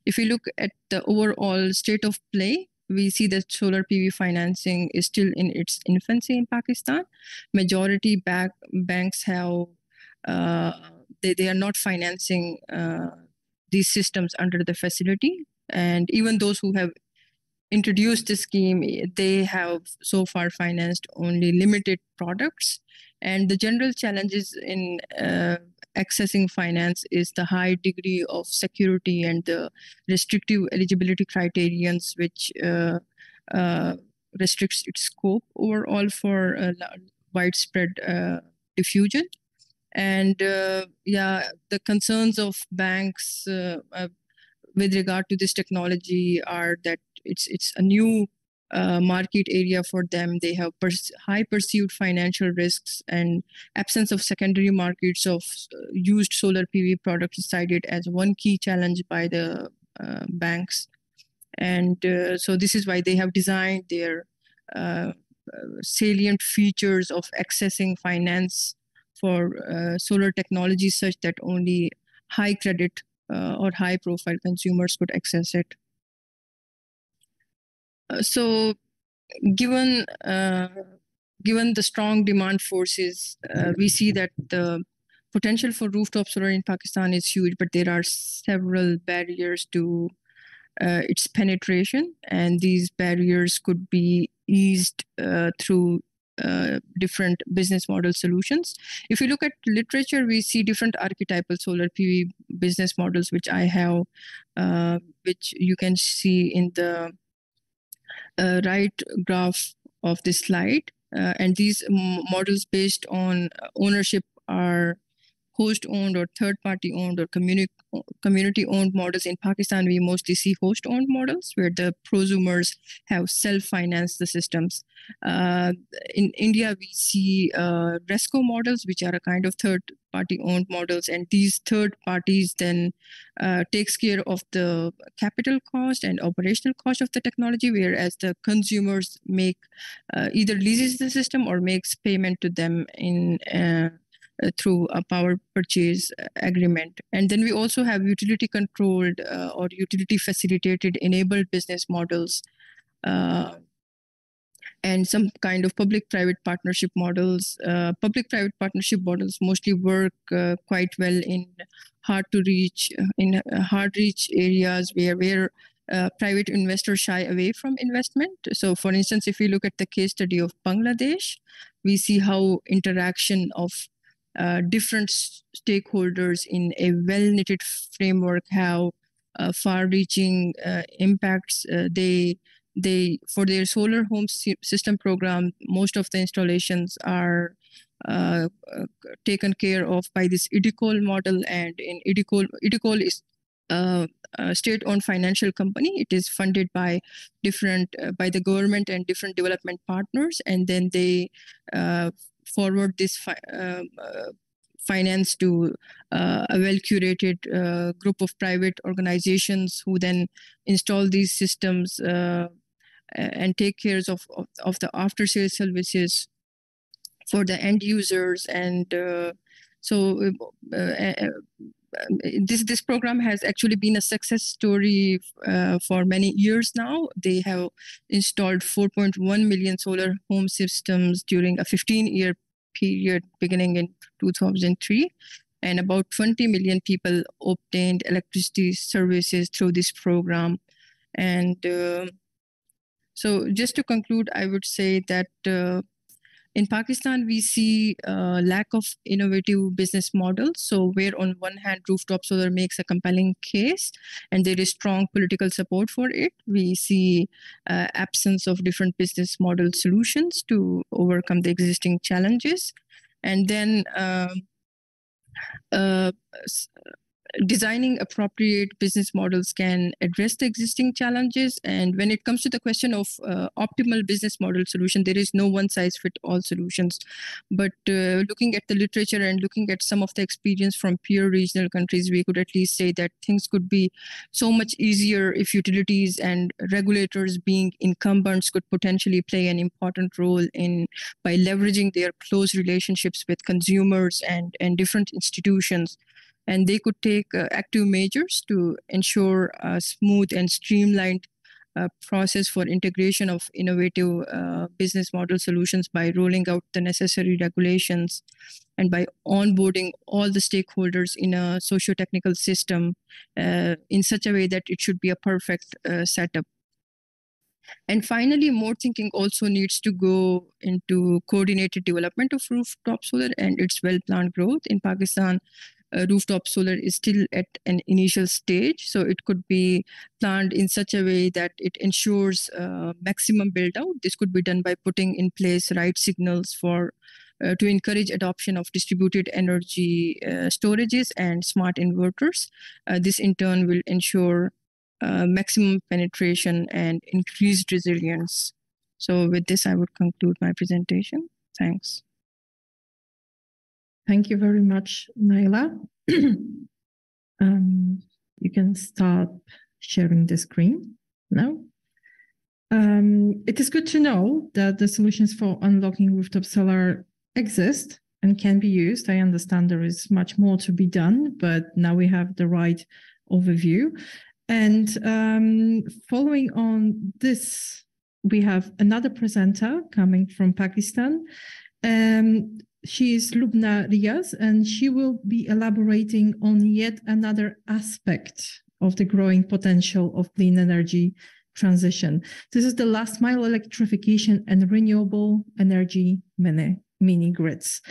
Speaker 5: if we look at the overall state of play, we see that solar PV financing is still in its infancy in Pakistan. Majority banks have, they are not financing these systems under the facility. And even those who have introduced the scheme, they have so far financed only limited products. And the general challenges in accessing finance is the high degree of security and the restrictive eligibility criterions, which restricts its scope overall for widespread diffusion. And the concerns of banks with regard to this technology are that it's a new market area for them. They have high perceived financial risks, and absence of secondary markets of used solar PV products is cited as one key challenge by the banks. And so this is why they have designed their salient features of accessing finance for solar technology such that only high credit or high profile consumers could access it. So given the strong demand forces, we see that the potential for rooftop solar in Pakistan is huge, but there are several barriers to its penetration, and these barriers could be eased through different business model solutions. If you look at literature, we see different archetypal solar PV business models, which I have, which you can see in the right graph of this slide. And these models based on ownership are host-owned or third-party-owned or community-owned models. In Pakistan, we mostly see host-owned models where the prosumers have self-financed the systems. In India, we see RESCO models, which are a kind of third-party-owned models, and these third parties then takes care of the capital cost and operational cost of the technology, whereas the consumers make either leases the system or makes payment to them in through a power purchase agreement. And then we also have utility controlled or utility facilitated enabled business models and some kind of public-private partnership models. Public-private partnership models mostly work quite well in hard-to-reach areas where private investors shy away from investment. So for instance, if we look at the case study of Bangladesh, we see how interaction of different stakeholders in a well-knitted framework have far-reaching impacts. They for their solar home system program, most of the installations are taken care of by this IDCOL model, and in IDCOL is a state-owned financial company. It is funded by by the government and different development partners, and then they forward this finance to a well-curated group of private organizations who then install these systems and take care of the after-sales services for the end users. And this program has actually been a success story for many years now. They have installed 4.1 million solar home systems during a 15-year period beginning in 2003, and about 20 million people obtained electricity services through this program. And so just to conclude, I would say that in Pakistan, we see a lack of innovative business models. So where on one hand, rooftop solar makes a compelling case and there is strong political support for it, we see absence of different business model solutions to overcome the existing challenges. And then designing appropriate business models can address the existing challenges. And when it comes to the question of optimal business model solution, there is no one-size-fits-all solutions. But looking at the literature and looking at some of the experience from peer regional countries, we could at least say that things could be so much easier if utilities and regulators, being incumbents, could potentially play an important role by leveraging their close relationships with consumers and different institutions. And they could take active measures to ensure a smooth and streamlined process for integration of innovative business model solutions by rolling out the necessary regulations and by onboarding all the stakeholders in a socio-technical system in such a way that it should be a perfect setup. And finally, more thinking also needs to go into coordinated development of rooftop solar and its well-planned growth. In Pakistan, rooftop solar is still at an initial stage. So it could be planned in such a way that it ensures maximum build out. This could be done by putting in place right signals for to encourage adoption of distributed energy storages and smart inverters. This in turn will ensure maximum penetration and increased resilience. So with this, I would conclude my presentation. Thanks.
Speaker 2: Thank you very much, Naila. You can start sharing the screen now. It is good to know that the solutions for unlocking rooftop solar exist and can be used. I understand there is much more to be done, but now we have the right overview. And following on this, we have another presenter coming from Pakistan. She is Lubna Riaz, and she will be elaborating on yet another aspect of the growing potential of clean energy transition. This is the last mile electrification and renewable energy mini grids.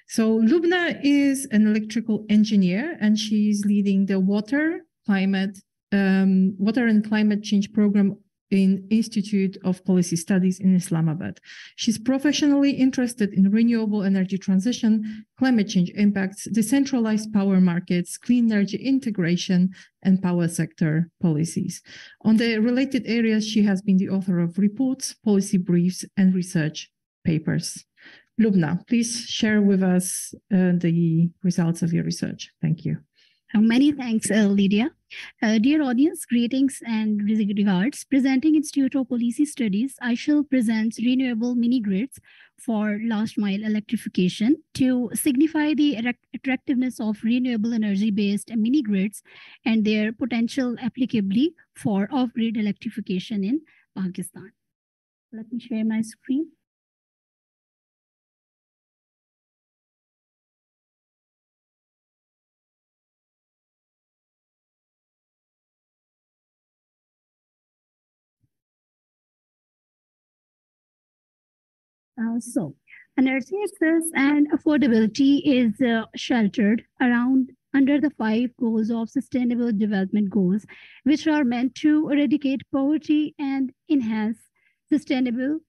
Speaker 2: So Lubna is an electrical engineer, and she's leading the water and climate change program in Institute of Policy Studies in Islamabad. She's professionally interested in renewable energy transition, climate change impacts, decentralized power markets, clean energy integration, and power sector policies. On the related areas, she has been the author of reports, policy briefs, and research papers. Lubna, please share with us the results of your research. Thank you.
Speaker 6: Many thanks, Lydia. Dear audience, greetings and regards. Presenting Institute of Policy Studies, I shall present renewable mini grids for last mile electrification to signify the attractiveness of renewable energy-based mini grids and their potential applicability for off-grid electrification in Pakistan. Let me share my screen. So energy access and affordability is sheltered under the 5 goals of Sustainable Development Goals, which are meant to eradicate poverty and enhance sustainable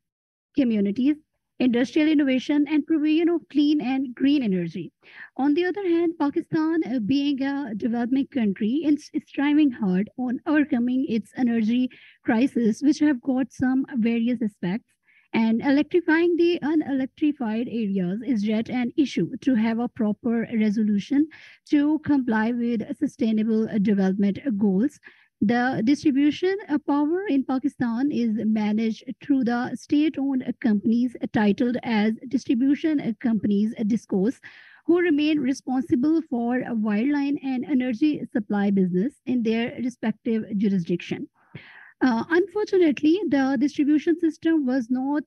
Speaker 6: communities, industrial innovation, and provision of clean and green energy. On the other hand, Pakistan, being a developing country, is striving hard on overcoming its energy crisis, which have got some various aspects. And electrifying the unelectrified areas is yet an issue to have a proper resolution to comply with sustainable development goals. The distribution of power in Pakistan is managed through the state-owned companies titled as Distribution Companies DISCOs, who remain responsible for a wireline and energy supply business in their respective jurisdiction. Unfortunately, the distribution system was not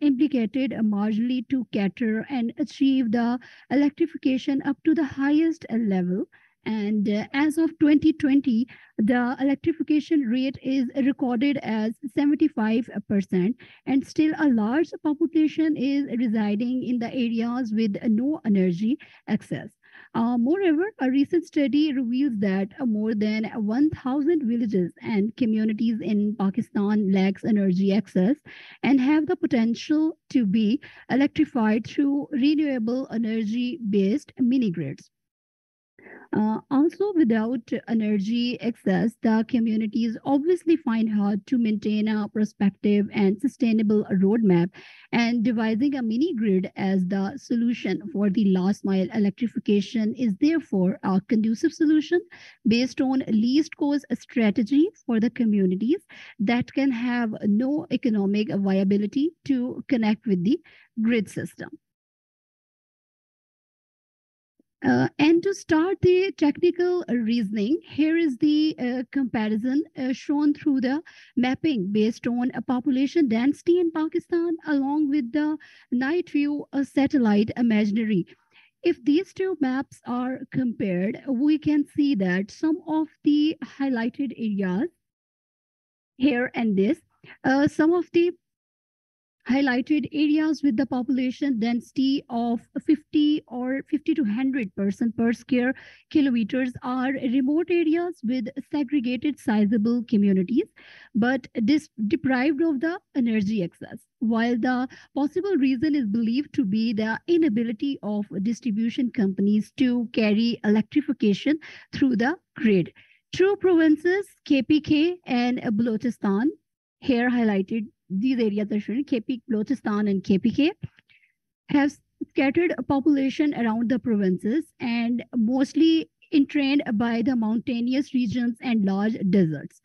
Speaker 6: implicated marginally to cater and achieve the electrification up to the highest level. And as of 2020, the electrification rate is recorded as 75%, and still a large population is residing in the areas with no energy access. Moreover, a recent study reveals that more than 1,000 villages and communities in Pakistan lacks energy access and have the potential to be electrified through renewable energy-based mini grids. Also, without energy access, the communities obviously find hard to maintain a prospective and sustainable roadmap, and devising a mini grid as the solution for the last mile electrification is therefore a conducive solution based on least cost strategy for the communities that can have no economic viability to connect with the grid system. And to start the technical reasoning, here is the comparison shown through the mapping based on a population density in Pakistan along with the night view satellite imaginary. If these two maps are compared, we can see that some of the highlighted areas here and this, some of the highlighted areas with the population density of 50 or 50 to 100% per square kilometers are remote areas with segregated sizable communities, but deprived of the energy access. While the possible reason is believed to be the inability of distribution companies to carry electrification through the grid. Two provinces, KPK and Balochistan, here highlighted, these areas are shown, Balochistan and KPK, have scattered population around the provinces and mostly entrained by the mountainous regions and large deserts.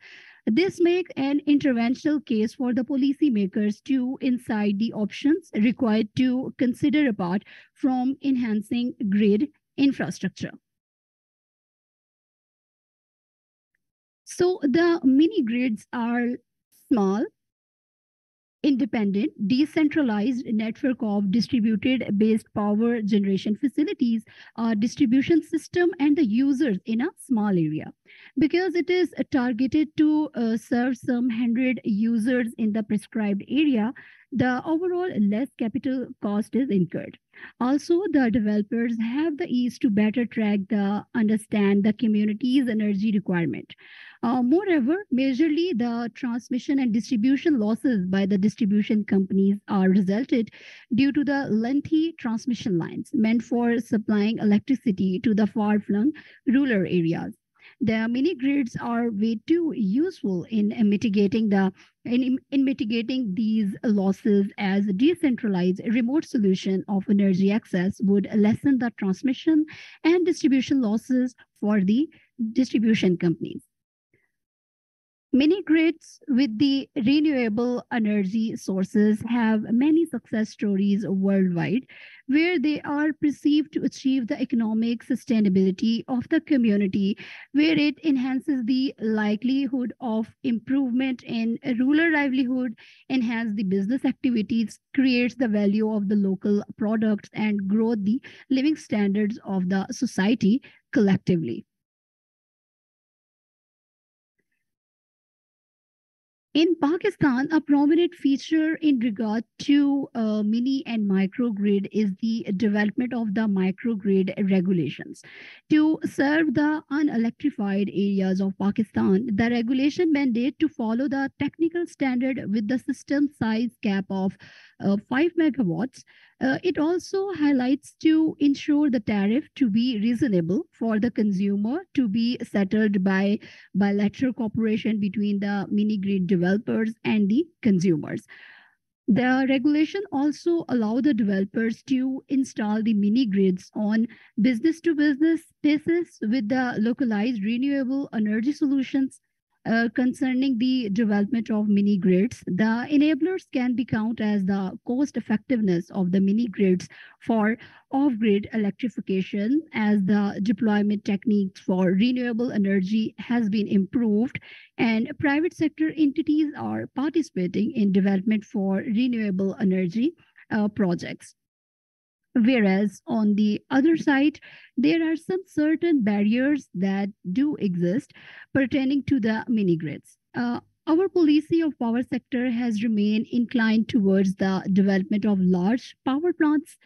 Speaker 6: This makes an interventional case for the policymakers to incide the options required to consider apart from enhancing grid infrastructure. So the mini grids are small, independent, decentralized network of distributed-based power generation facilities, a distribution system, and the users in a small area. Because it is targeted to serve some 100 users in the prescribed area, the overall less capital cost is incurred. Also, the developers have the ease to better understand the community's energy requirement. Moreover, majorly the transmission and distribution losses by the distribution companies are resulted due to the lengthy transmission lines meant for supplying electricity to the far-flung rural areas. The mini grids are way too useful in mitigating these losses, as a decentralized remote solution of energy access would lessen the transmission and distribution losses for the distribution companies. Mini grids with the renewable energy sources have many success stories worldwide, where they are perceived to achieve the economic sustainability of the community, where it enhances the likelihood of improvement in rural livelihood, enhance the business activities, creates the value of the local products, and grow the living standards of the society collectively. In Pakistan, a prominent feature in regard to mini and microgrid is the development of the microgrid regulations. To serve the unelectrified areas of Pakistan, the regulation mandate to follow the technical standard with the system size cap of 5 megawatts. It also highlights to ensure the tariff to be reasonable for the consumer, to be settled by bilateral cooperation between the mini grid developers and the consumers. The regulation also allows the developers to install the mini grids on business-to-business basis with the localized renewable energy solutions. Concerning the development of mini grids, the enablers can be counted as the cost effectiveness of the mini grids for off-grid electrification, as the deployment techniques for renewable energy has been improved and private sector entities are participating in development for renewable energy projects. Whereas on the other side, there are some certain barriers that do exist pertaining to the mini grids. Our policy of power sector has remained inclined towards the development of large power plants.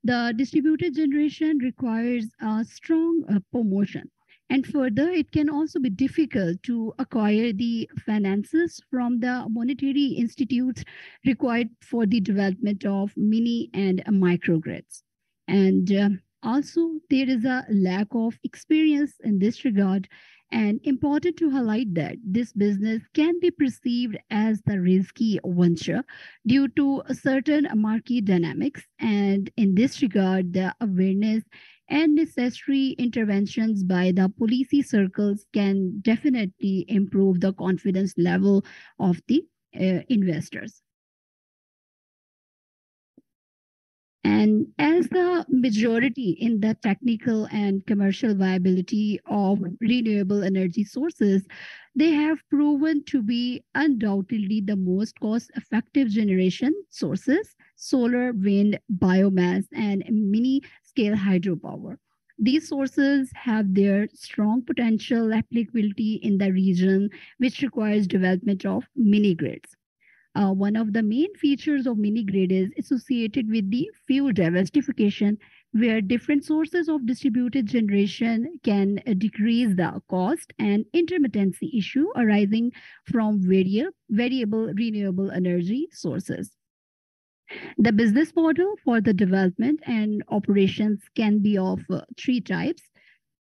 Speaker 6: The distributed generation requires a strong promotion. And further, it can also be difficult to acquire the finances from the monetary institutes required for the development of mini and microgrids. And also, there is a lack of experience in this regard, and important to highlight that this business can be perceived as the risky venture due to certain market dynamics. And in this regard, the awareness and necessary interventions by the policy circles can definitely improve the confidence level of the investors. And as the majority in the technical and commercial viability of renewable energy sources, they have proven to be undoubtedly the most cost-effective generation sources: solar, wind, biomass, and mini-scale hydropower. These sources have their strong potential applicability in the region, which requires development of mini grids. One of the main features of mini grid is associated with the fuel diversification, where different sources of distributed generation can decrease the cost and intermittency issue arising from variable renewable energy sources. The business model for the development and operations can be of three types.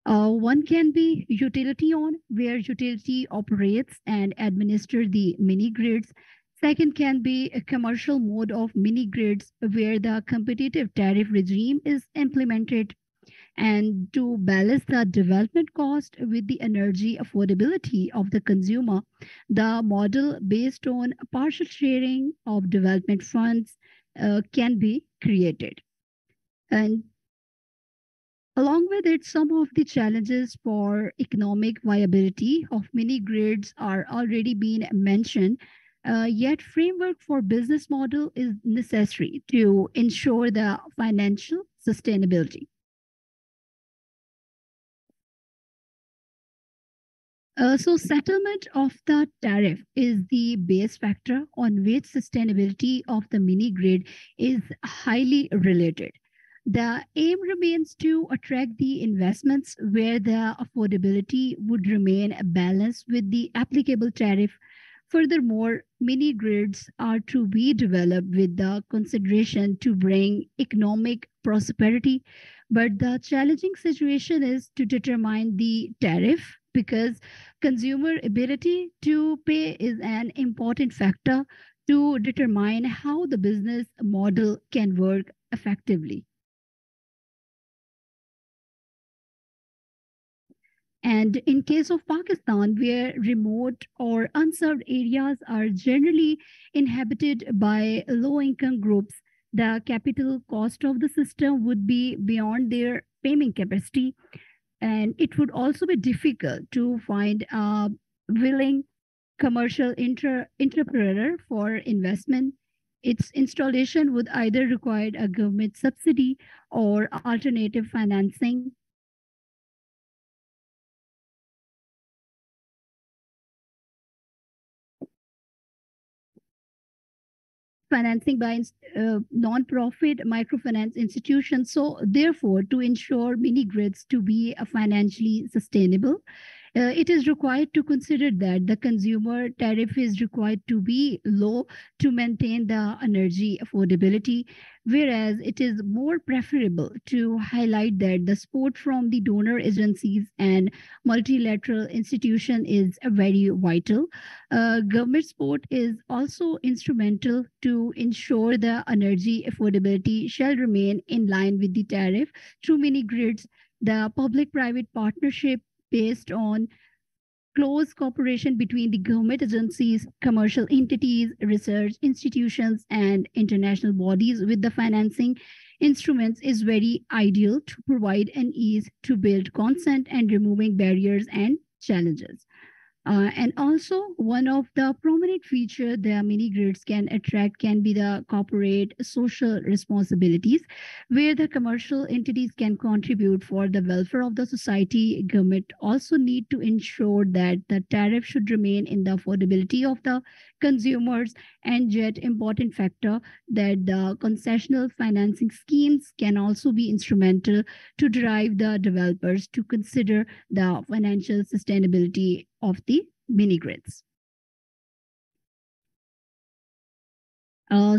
Speaker 6: One can be utility on, where utility operates and administers the mini grids. Second can be a commercial mode of mini grids, where the competitive tariff regime is implemented. And to balance the development cost with the energy affordability of the consumer, the model based on partial sharing of development funds can be created. And along with it, some of the challenges for economic viability of mini grids are already being mentioned. Yet framework for business model is necessary to ensure the financial sustainability. So settlement of the tariff is the base factor on which sustainability of the mini grid is highly related. The aim remains to attract the investments where the affordability would remain balanced with the applicable tariff. Furthermore, mini grids are to be developed with the consideration to bring economic prosperity. But the challenging situation is to determine the tariff, because consumer ability to pay is an important factor to determine how the business model can work effectively. And in case of Pakistan, where remote or unserved areas are generally inhabited by low-income groups, the capital cost of the system would be beyond their payment capacity. And it would also be difficult to find a willing commercial entrepreneur for investment. Its installation would either require a government subsidy or alternative financing. Financing by non-profit microfinance institutions. So therefore, to ensure mini grids to be financially sustainable, it is required to consider that the consumer tariff is required to be low to maintain the energy affordability, whereas it is more preferable to highlight that the support from the donor agencies and multilateral institution is very vital. Government support is also instrumental to ensure the energy affordability shall remain in line with the tariff through mini grids. The public-private partnership based on close cooperation between the government agencies, commercial entities, research institutions, and international bodies with the financing instruments is very ideal to provide an ease to build consent and removing barriers and challenges. And also, one of the prominent features the mini grids can attract can be the corporate social responsibilities, where the commercial entities can contribute for the welfare of the society. Government also need to ensure that the tariff should remain in the affordability of the consumers, and yet important factor that the concessional financing schemes can also be instrumental to drive the developers to consider the financial sustainability of the mini grids.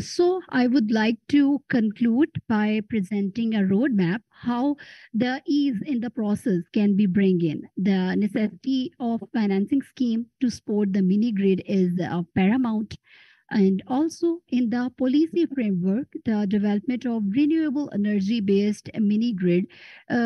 Speaker 6: So I would like to conclude by presenting a roadmap how the ease in the process can be bring in. The necessity of financing scheme to support the mini grid is paramount. And also in the policy framework, the development of renewable energy-based mini grid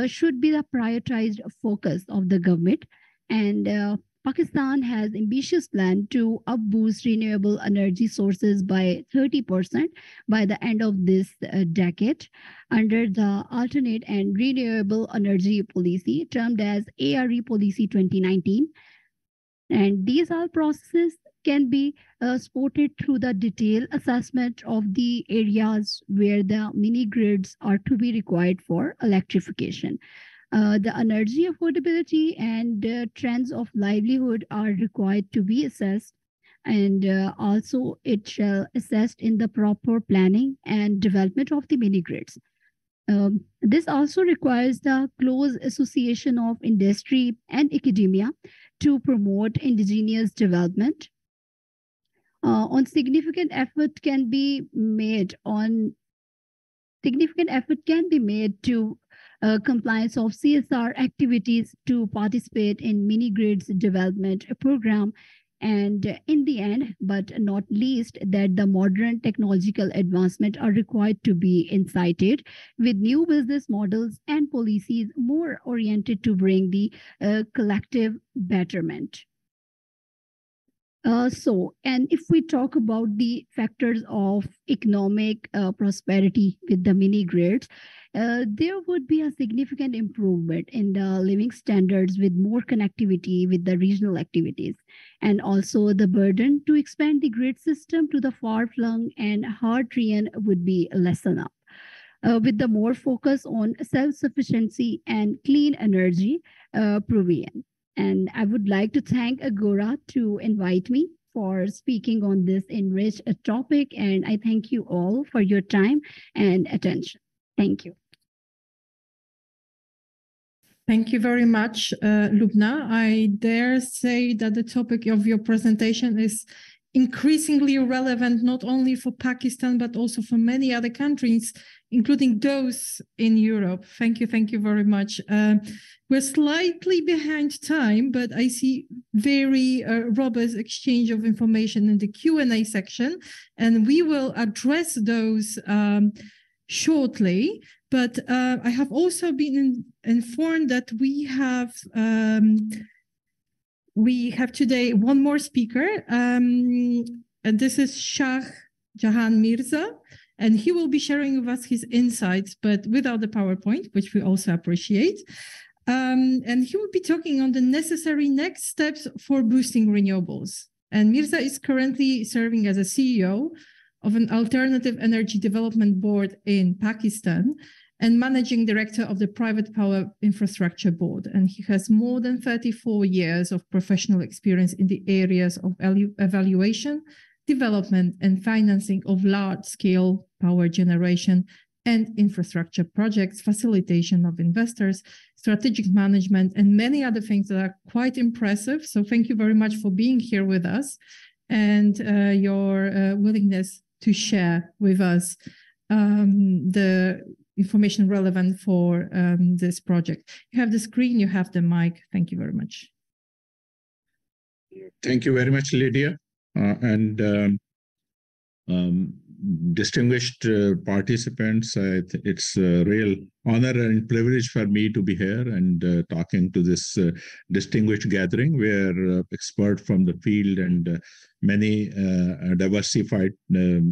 Speaker 6: should be the prioritized focus of the government. And Pakistan has ambitious plan to up-boost renewable energy sources by 30% by the end of this decade under the Alternate and Renewable Energy Policy, termed as ARE Policy 2019. And these all processes can be supported through the detailed assessment of the areas where the mini grids are to be required for electrification. The energy affordability and trends of livelihood are required to be assessed. and also it shall assist in the proper planning and development of the mini grids. This also requires the close association of industry and academia to promote indigenous development. Significant effort can be made to compliance of CSR activities to participate in mini grids development program. And in the end, but not least, that the modern technological advancement are required to be incited with new business models and policies more oriented to bring the collective betterment. And if we talk about the factors of economic prosperity with the mini grids, there would be a significant improvement in the living standards with more connectivity with the regional activities. And also the burden to expand the grid system to the far-flung and hard-terrain would be lessened up. With the more focus on self-sufficiency and clean energy provision. And I would like to thank Agora to invite me for speaking on this enriched topic. And I thank you all for your time and attention. Thank you.
Speaker 2: Thank you very much, Lubna. I dare say that the topic of your presentation is increasingly relevant not only for Pakistan, but also for many other countries, including those in Europe. Thank you very much. We're slightly behind time, but I see very robust exchange of information in the Q&A section, and we will address those shortly. But I have also been informed that we have today one more speaker, and this is Shah Jahan Mirza, and he will be sharing with us his insights, but without the PowerPoint, which we also appreciate. And he will be talking on the necessary next steps for boosting renewables. And Mirza is currently serving as a CEO of an alternative energy development board in Pakistan and managing director of the Private Power Infrastructure Board. And he has more than 34 years of professional experience in the areas of evaluation, development, and financing of large-scale power generation and infrastructure projects, facilitation of investors, strategic management, and many other things that are quite impressive. So thank you very much for being here with us and your willingness to share with us the information relevant for this project. You have the screen, you have the mic. Thank you very much.
Speaker 7: Thank you very much, Lydia. Distinguished participants, it's a real honor and privilege for me to be here and talking to this distinguished gathering where experts from the field and many diversified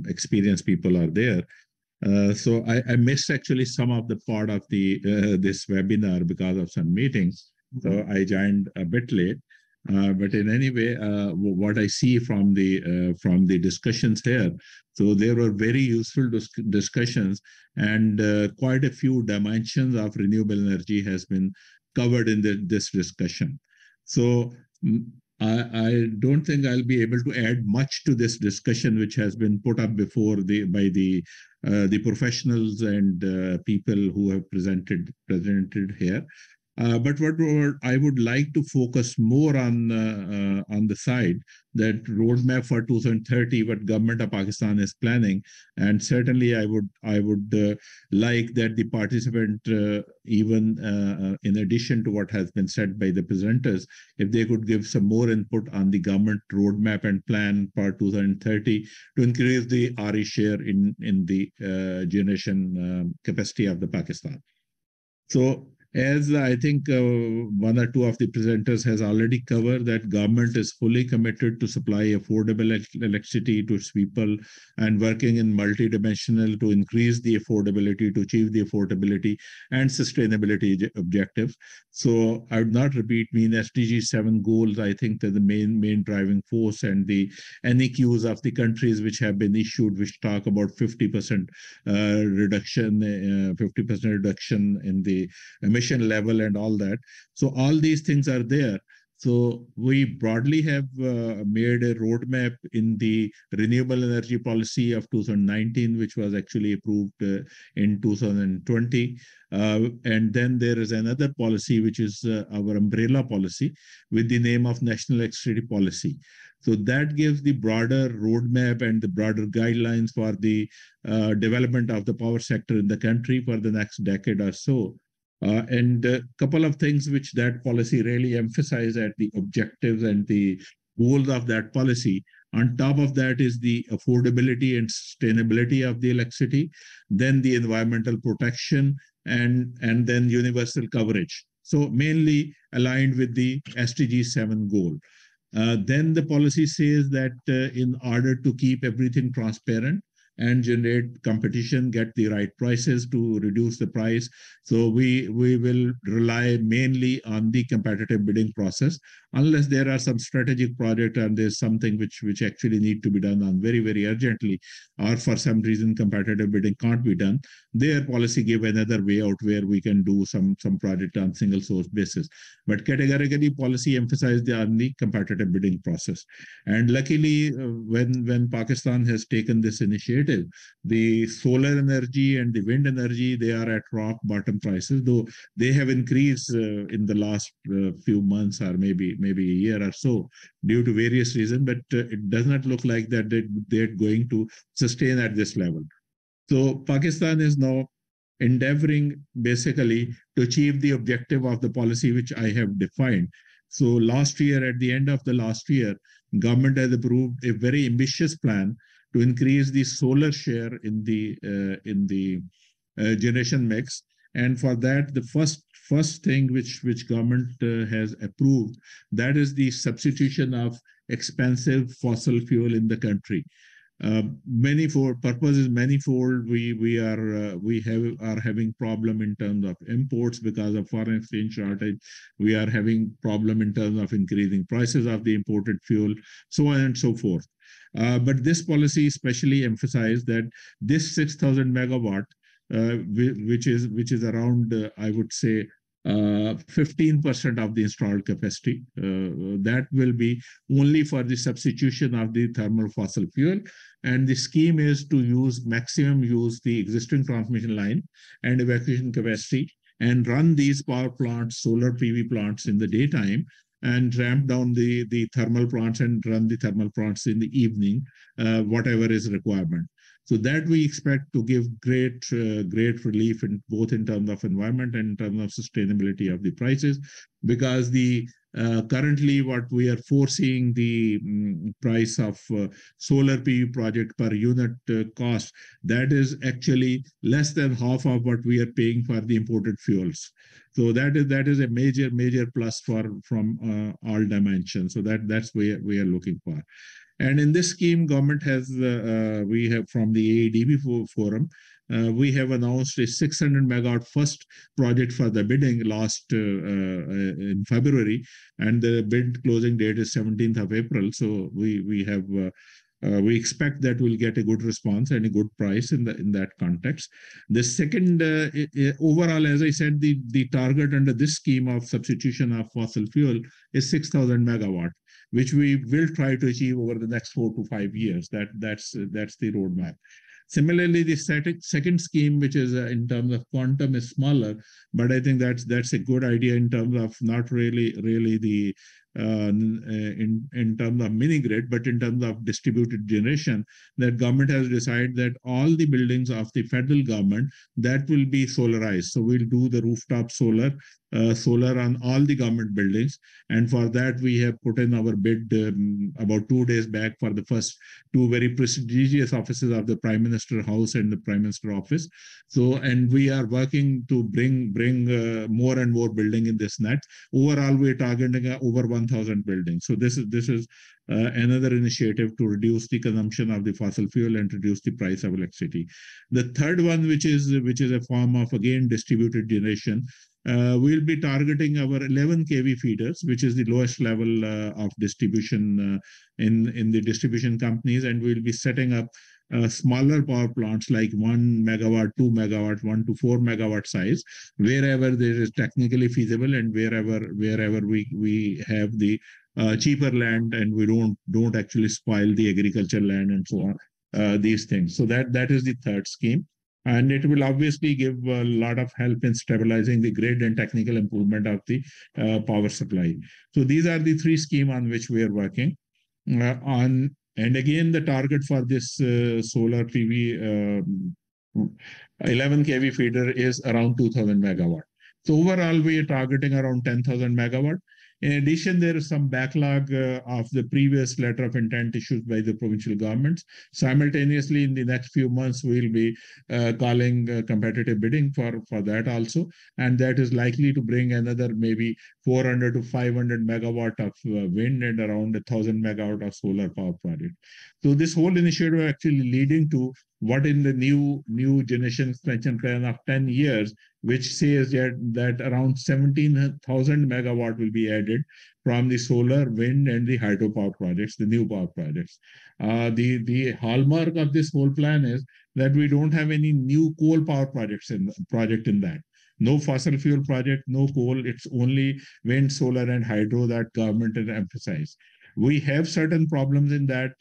Speaker 7: experienced people are there. So I missed actually some of the part of the this webinar because of some meetings. So I joined a bit late. But in any way, what I see from the discussions here, so there were very useful discussions, and quite a few dimensions of renewable energy has been covered in this discussion. So I don't think I'll be able to add much to this discussion, which has been put up before by the professionals and people who have presented here. But what I would like to focus more on the side that roadmap for 2030, what government of Pakistan is planning, and certainly I would like that the participant, even in addition to what has been said by the presenters, if they could give some more input on the government roadmap and plan for 2030 to increase the RE share in the generation capacity of the Pakistan. So, as I think one or two of the presenters has already covered, that government is fully committed to supply affordable electricity to its people and working in multidimensional to increase the affordability, to achieve the affordability and sustainability objectives. So I would not repeat SDG 7 goals. I think that the main driving force and the NEQs of the countries which have been issued, which talk about 50% reduction in the emission level and all that. So all these things are there. So we broadly have made a roadmap in the renewable energy policy of 2019, which was actually approved in 2020. And then there is another policy, which is our umbrella policy with the name of National Electricity Policy. So that gives the broader roadmap and the broader guidelines for the development of the power sector in the country for the next decade or so. And a couple of things which that policy really emphasizes at the objectives and the goals of that policy. On top of that is the affordability and sustainability of the electricity, then the environmental protection, and then universal coverage. So mainly aligned with the SDG 7 goal. Then the policy says that in order to keep everything transparent and generate competition, get the right prices to reduce the price. So we will rely mainly on the competitive bidding process, unless there are some strategic project and there's something which actually need to be done on very, very urgently, or for some reason competitive bidding can't be done. Their policy give another way out where we can do some project on single source basis. But categorically, policy emphasized on the competitive bidding process. And luckily, when Pakistan has taken this initiative, the solar energy and the wind energy, they are at rock bottom prices, though they have increased in the last few months or maybe a year or so due to various reasons, but it does not look like that they're going to sustain at this level. So Pakistan is now endeavoring basically to achieve the objective of the policy which I have defined. So last year, at the end of the last year, government has approved a very ambitious plan to increase the solar share in the generation mix. And for that, the first thing which government has approved, that is the substitution of expensive fossil fuel in the country. Purpose is manifold. We are having problem in terms of imports because of foreign exchange shortage. We are having problem in terms of increasing prices of the imported fuel, so on and so forth. But this policy especially emphasized that this 6,000 megawatt, which is around, I would say, 15% of the installed capacity, that will be only for the substitution of the thermal fossil fuel. And the scheme is to use the existing transmission line and evacuation capacity and run these power plants, solar PV plants in the daytime, and ramp down the thermal plants and run the thermal plants in the evening, whatever is requirement. So that we expect to give great relief in both in terms of environment and in terms of sustainability of the prices, because the currently what we are foreseeing the price of solar PV project per unit cost, that is actually less than half of what we are paying for the imported fuels. So that is a major plus from all dimensions. So that's what we are looking for. And in this scheme, government has, we have from the AEDB forum, we have announced a 600 megawatt first project for the bidding last in February, and the bid closing date is 17th of April. So we expect that we'll get a good response and a good price in that context. The second, overall, as I said, the target under this scheme of substitution of fossil fuel is 6,000 megawatt, which we will try to achieve over the next 4 to 5 years. That's the roadmap. Similarly, the second scheme, which is in terms of quantum, is smaller, but I think that's a good idea in terms of not really the in terms of mini grid, but in terms of distributed generation, that government has decided that all the buildings of the federal government that will be solarized. So we'll do the rooftop solar on all the government buildings, and for that we have put in our bid about 2 days back for the first 2 very prestigious offices of the Prime Minister House and the Prime Minister Office. So, and we are working to bring more and more building in this net. Overall, we're targeting over 1,000 buildings. So this is another initiative to reduce the consumption of the fossil fuel and reduce the price of electricity. The third one, which is a form of, again, distributed generation, we'll be targeting our 11 kV feeders, which is the lowest level of distribution in the distribution companies, and we'll be setting up smaller power plants like 1 megawatt, 2 megawatt, 1 to 4 megawatt size, wherever there is technically feasible and wherever we have the cheaper land and we don't actually spoil the agriculture land and so on, these things. So that is the third scheme. And it will obviously give a lot of help in stabilizing the grid and technical improvement of the power supply. So these are the three schemes on which we are working on. And again, the target for this solar PV 11 kV feeder is around 2000 megawatt. So overall, we are targeting around 10,000 megawatt. In addition, there is some backlog of the previous letter of intent issued by the provincial governments. Simultaneously, in the next few months, we'll be calling competitive bidding for that also. And that is likely to bring another maybe 400 to 500 megawatt of wind and around 1,000 megawatt of solar power project. So this whole initiative actually leading to what in the new generation expansion plan of 10 years, which says that around 17,000 megawatt will be added from the solar, wind, and the hydropower projects, the new power projects. The hallmark of this whole plan is that we don't have any new coal power project in that. No fossil fuel project, no coal. It's only wind, solar, and hydro that government has emphasized. We have certain problems in that.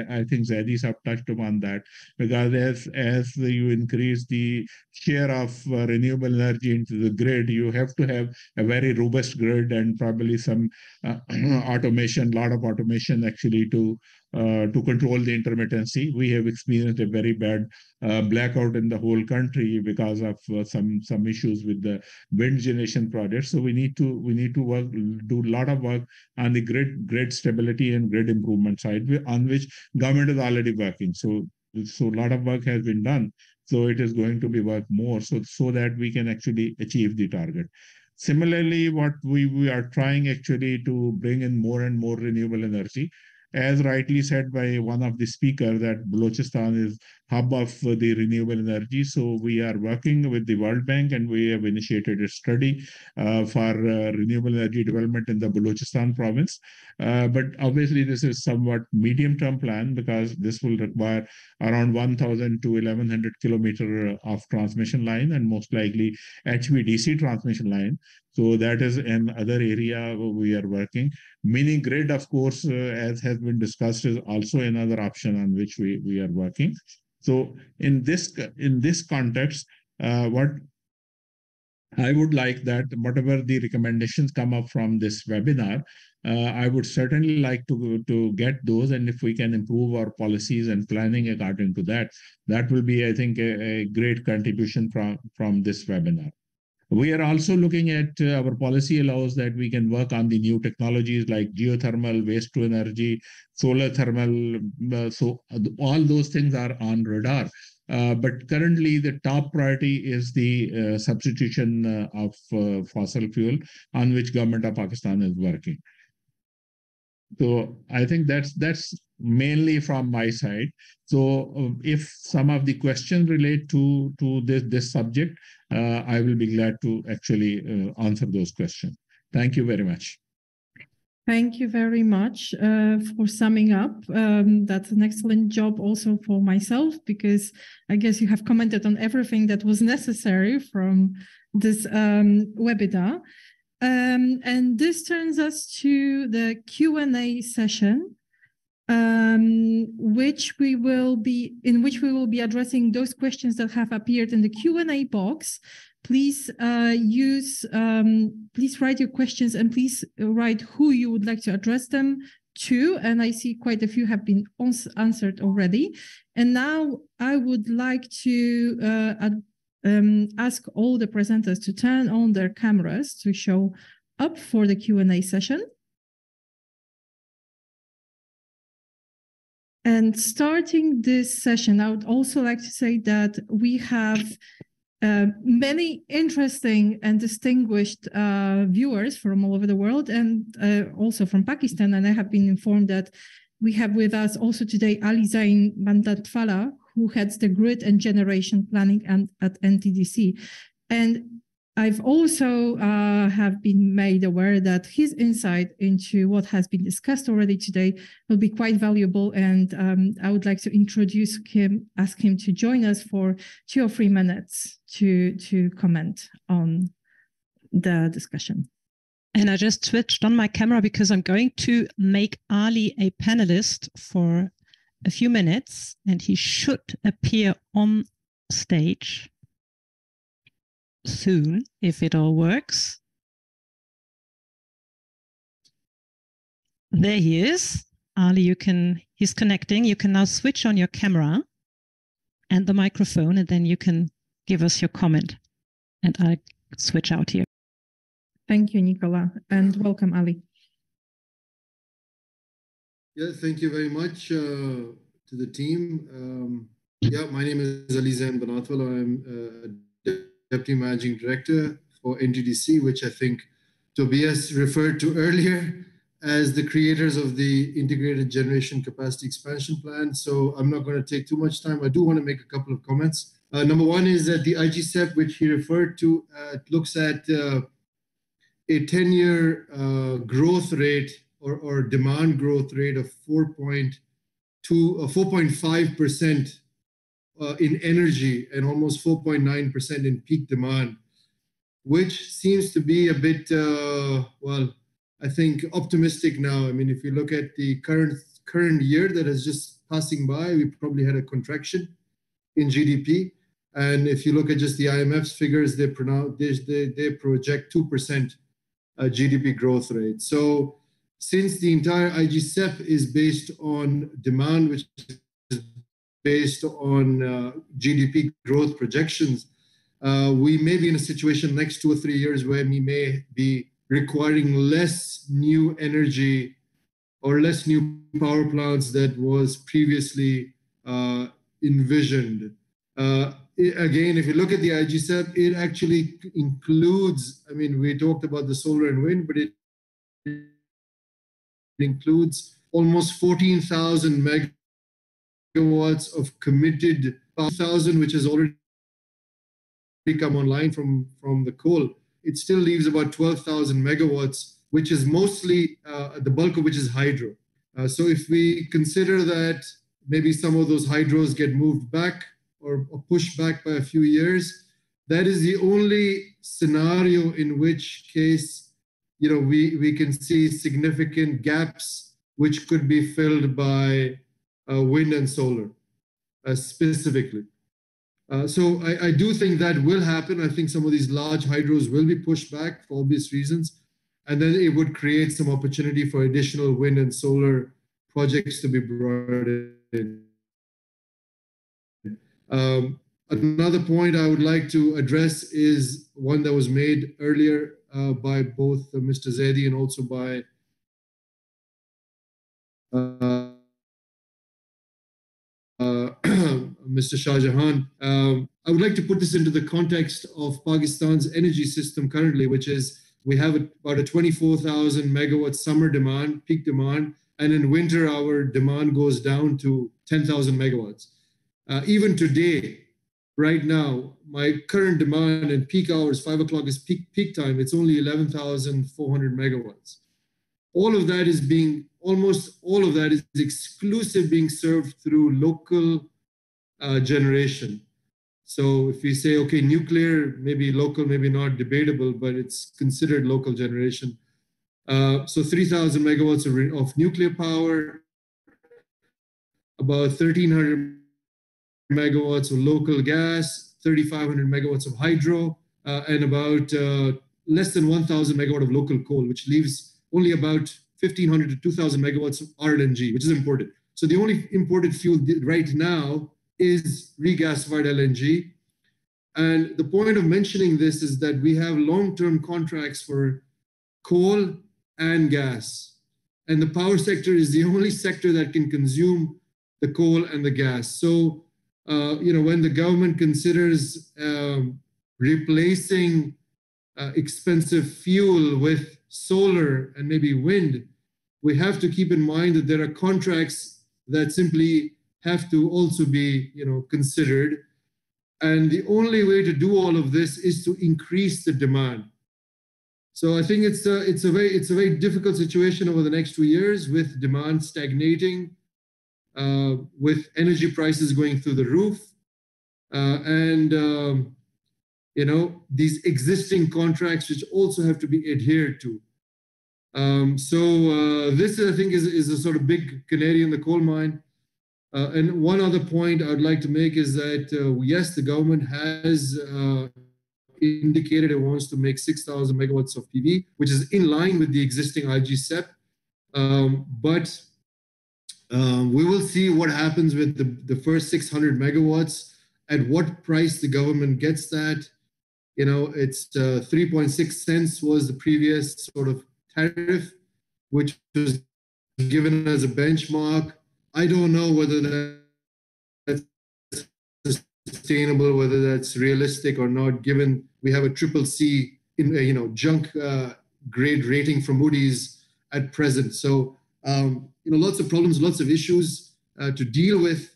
Speaker 7: I think Zadis have touched upon that, because as you increase the share of renewable energy into the grid, you have to have a very robust grid and probably some automation, lot of automation actually to control the intermittency. We have experienced a very bad blackout in the whole country because of some issues with the wind generation projects. So we need to do a lot of work on the grid stability and grid improvement side, on which government is already working. So a lot of work has been done. So it is going to be work more so that we can actually achieve the target. Similarly, what we are trying actually to bring in more and more renewable energy. As rightly said by one of the speakers, that Balochistan is hub of the renewable energy. So we are working with the World Bank and we have initiated a study for renewable energy development in the Balochistan province. But obviously this is somewhat medium-term plan, because this will require around 1,000 to 1,100 kilometers of transmission line, and most likely HVDC transmission line. So that is another area where we are working. Mini grid, of course, as has been discussed, is also another option on which we are working. So in this context, what I would like that whatever the recommendations come up from this webinar, I would certainly like to get those, and if we can improve our policies and planning according to that, that will be, I think, a great contribution from this webinar. We are also looking at our policy allows that we can work on the new technologies like geothermal, waste to energy, solar thermal. So all those things are on radar. But currently, the top priority is the substitution of fossil fuel, on which government of Pakistan is working. So I think that's mainly from my side. So if some of the questions relate to this subject, I will be glad to actually answer those questions. Thank you very much.
Speaker 2: Thank you very much for summing up. That's an excellent job also for myself, because I guess you have commented on everything that was necessary from this webinar. And this turns us to the Q&A session, in which we will be addressing those questions that have appeared in the Q&A box. Please please write your questions, and please write who you would like to address them to. And I see quite a few have been answered already. And now I would like to ask all the presenters to turn on their cameras to show up for the Q&A session. And starting this session, I would also like to say that we have many interesting and distinguished viewers from all over the world, and also from Pakistan. And I have been informed that we have with us also today Ali Zain Bandatfala, who heads the Grid and Generation Planning at NTDC. And I've also have been made aware that his insight into what has been discussed already today will be quite valuable, and I would like to introduce him, ask him to join us for 2 or 3 minutes to comment on the discussion.
Speaker 1: And I just switched on my camera because I'm going to make Ali a panelist for a few minutes, and he should appear on stage soon if it all works. There he is. Ali, he's connecting. You can now switch on your camera and the microphone, and then you can give us your comment. And I'll switch out here.
Speaker 2: Thank you, Nicola, and welcome, Ali.
Speaker 8: Yeah, thank you very much to the team. My name is Ali Zain Banatwala. I'm Deputy Managing Director for NTDC, which I think Tobias referred to earlier as the creators of the Integrated Generation Capacity Expansion Plan. So I'm not going to take too much time. I do want to make a couple of comments. Number one is that the IGCEP, which he referred to, looks at a 10-year growth rate or demand growth rate of 4.5% in energy and almost 4.9% in peak demand, which seems to be a bit, I think optimistic now. I mean, if you look at the current year that is just passing by, we probably had a contraction in GDP. And if you look at just the IMF's figures, they project 2% GDP growth rate. So since the entire IGCEP is based on demand, which is based on GDP growth projections, we may be in a situation next 2 or 3 years where we may be requiring less new energy or less new power plants that was previously envisioned. Again, if you look at the IGCEP, it actually includes, I mean, we talked about the solar and wind, but it includes almost 14,000 megawatts of committed 1,000, which has already come online from the coal. It still leaves about 12,000 megawatts, which is mostly the bulk of which is hydro. So if we consider that maybe some of those hydros get moved back or pushed back by a few years, that is the only scenario in which case, you know, we can see significant gaps which could be filled by wind and solar specifically. So I do think that will happen. I think some of these large hydros will be pushed back for obvious reasons. And then it would create some opportunity for additional wind and solar projects to be brought in. Another point I would like to address is one that was made earlier by both Mr. Zaidi and also by Mr. Shah Jahan. I would like to put this into the context of Pakistan's energy system currently, which is we have about a 24,000 megawatt summer demand, peak demand, and in winter our demand goes down to 10,000 megawatts. Even today, right now, my current demand in peak hours, 5 o'clock is peak time, it's only 11,400 megawatts. All of that is almost all of that is exclusive being served through local generation. So if we say, okay, nuclear, maybe local, maybe not, debatable, but it's considered local generation. So 3,000 megawatts of nuclear power, about 1,300 megawatts of local gas, 3,500 megawatts of hydro, and about less than 1,000 megawatt of local coal, which leaves only about 1,500 to 2,000 megawatts of RLNG, which is imported. So the only imported fuel right now is regasified LNG. And the point of mentioning this is that we have long-term contracts for coal and gas. And the power sector is the only sector that can consume the coal and the gas. So, you know, when the government considers replacing expensive fuel with solar and maybe wind, we have to keep in mind that there are contracts that simply have to also be, you know, considered. And the only way to do all of this is to increase the demand. So I think it's a very difficult situation over the next 2 years, with demand stagnating, with energy prices going through the roof, and these existing contracts which also have to be adhered to. So this, I think, is a sort of big canary in the coal mine. And one other point I would like to make is that, yes, the government has indicated it wants to make 6,000 megawatts of PV, which is in line with the existing IGCEP. But we will see what happens with the first 600 megawatts, at what price the government gets that. It's 3.6 cents was the previous sort of tariff, which was given as a benchmark. I don't know whether that's sustainable, whether that's realistic or not, given we have a CCC in junk grade rating from Moody's at present. So lots of problems, lots of issues to deal with.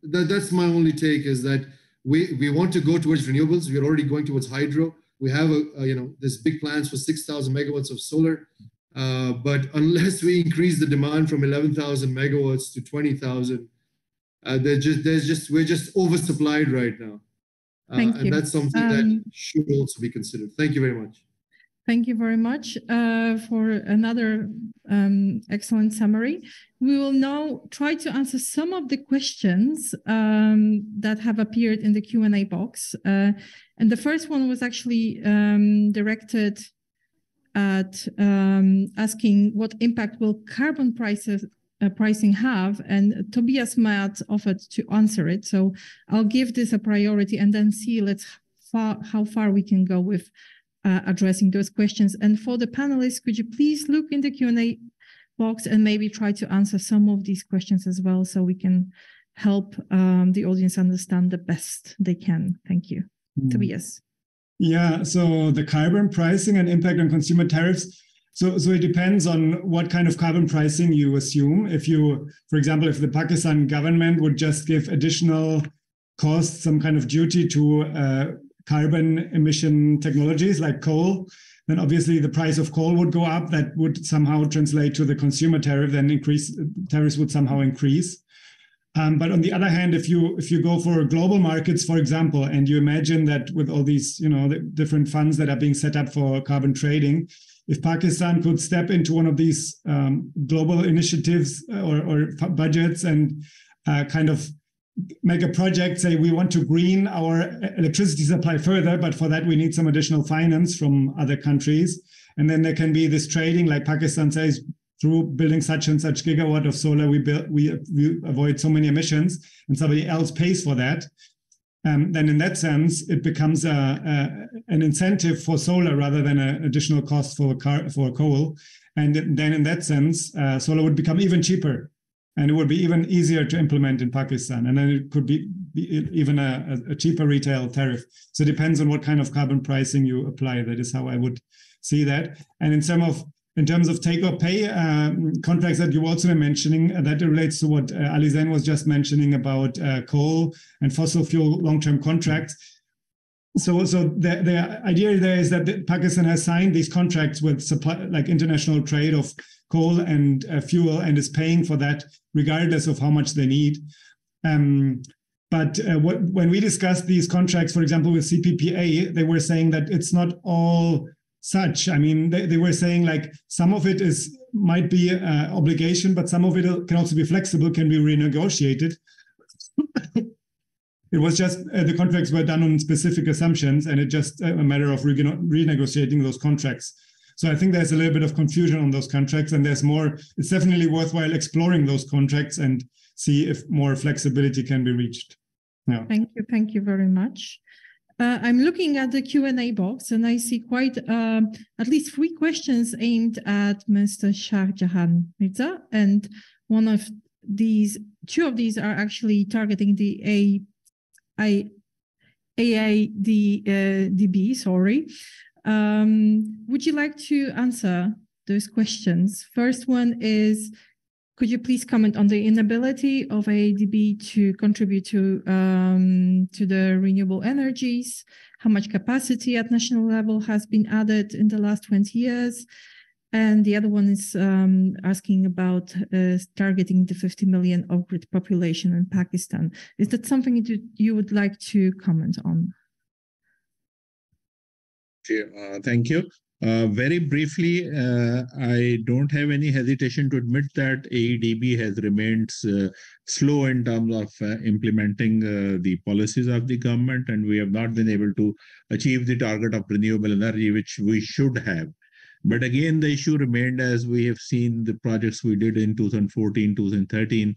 Speaker 8: That's my only take, is that we want to go towards renewables. We're already going towards hydro. We have this big plans for 6,000 megawatts of solar, but unless we increase the demand from 11,000 megawatts to 20,000, we're just oversupplied right now.
Speaker 2: Thank you.
Speaker 8: And that's something that should also be considered. Thank you very much.
Speaker 2: Thank you very much for another excellent summary. We will now try to answer some of the questions that have appeared in the Q&A box. And the first one was actually directed at asking what impact will carbon pricing have, and Tobias Matt offered to answer it. So I'll give this a priority and then see how far we can go with addressing those questions. And for the panelists, could you please look in the Q&A box and maybe try to answer some of these questions as well, so we can help the audience understand the best they can. Thank you. Tobias.
Speaker 3: Yeah, so the carbon pricing and impact on consumer tariffs. So it depends on what kind of carbon pricing you assume. If you, for example, if the Pakistan government would just give additional costs, some kind of duty to carbon emission technologies like coal, then obviously the price of coal would go up. That would somehow translate to the consumer tariff, then tariffs would somehow increase. But on the other hand, if you go for global markets, for example, and you imagine that with all these, the different funds that are being set up for carbon trading, if Pakistan could step into one of these global initiatives or budgets and kind of make a project, say we want to green our electricity supply further, but for that we need some additional finance from other countries. And then there can be this trading, like Pakistan says, through building such and such gigawatt of solar, we avoid so many emissions, and somebody else pays for that. Then in that sense, it becomes an incentive for solar rather than an additional cost for coal. And then in that sense, solar would become even cheaper, and it would be even easier to implement in Pakistan. And then it could be even a cheaper retail tariff. So it depends on what kind of carbon pricing you apply. That is how I would see that. And in terms of take or pay contracts that you also were mentioning, that relates to what Ali Zain was just mentioning about coal and fossil fuel long-term contracts. So the idea there is that Pakistan has signed these contracts with like international trade of coal and fuel, and is paying for that regardless of how much they need. But when we discussed these contracts, for example, with CPPA, they were saying that it's not all such. I mean, they were saying like some of it might be obligation, but some of it can also be flexible, can be renegotiated. It was just the contracts were done on specific assumptions, and it's just a matter of renegotiating those contracts. So I think there's a little bit of confusion on those contracts, and there's more. It's definitely worthwhile exploring those contracts and see if more flexibility can be reached. Yeah.
Speaker 2: Thank you very much. I'm looking at the Q&A box, and I see quite at least 3 questions aimed at Mr. Shah Jahan Mirza, and 2 of these are actually targeting the AIDB. Sorry. Would you like to answer those questions? First one is, Could you please comment on the inability of ADB to contribute to the renewable energies? How much capacity at national level has been added in the last 20 years? And the other one is asking about targeting the 50 million off-grid population in Pakistan. Is that something you would like to comment on?
Speaker 7: Thank you. Very briefly, I don't have any hesitation to admit that AEDB has remained slow in terms of implementing the policies of the government, and we have not been able to achieve the target of renewable energy, which we should have. But again, the issue remained, as we have seen the projects we did in 2014, 2013,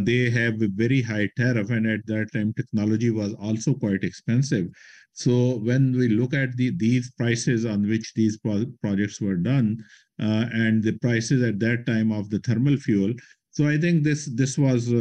Speaker 7: they have a very high tariff, and at that time, technology was also quite expensive. So when we look at these prices on which these projects were done, and the prices at that time of the thermal fuel, so I think this was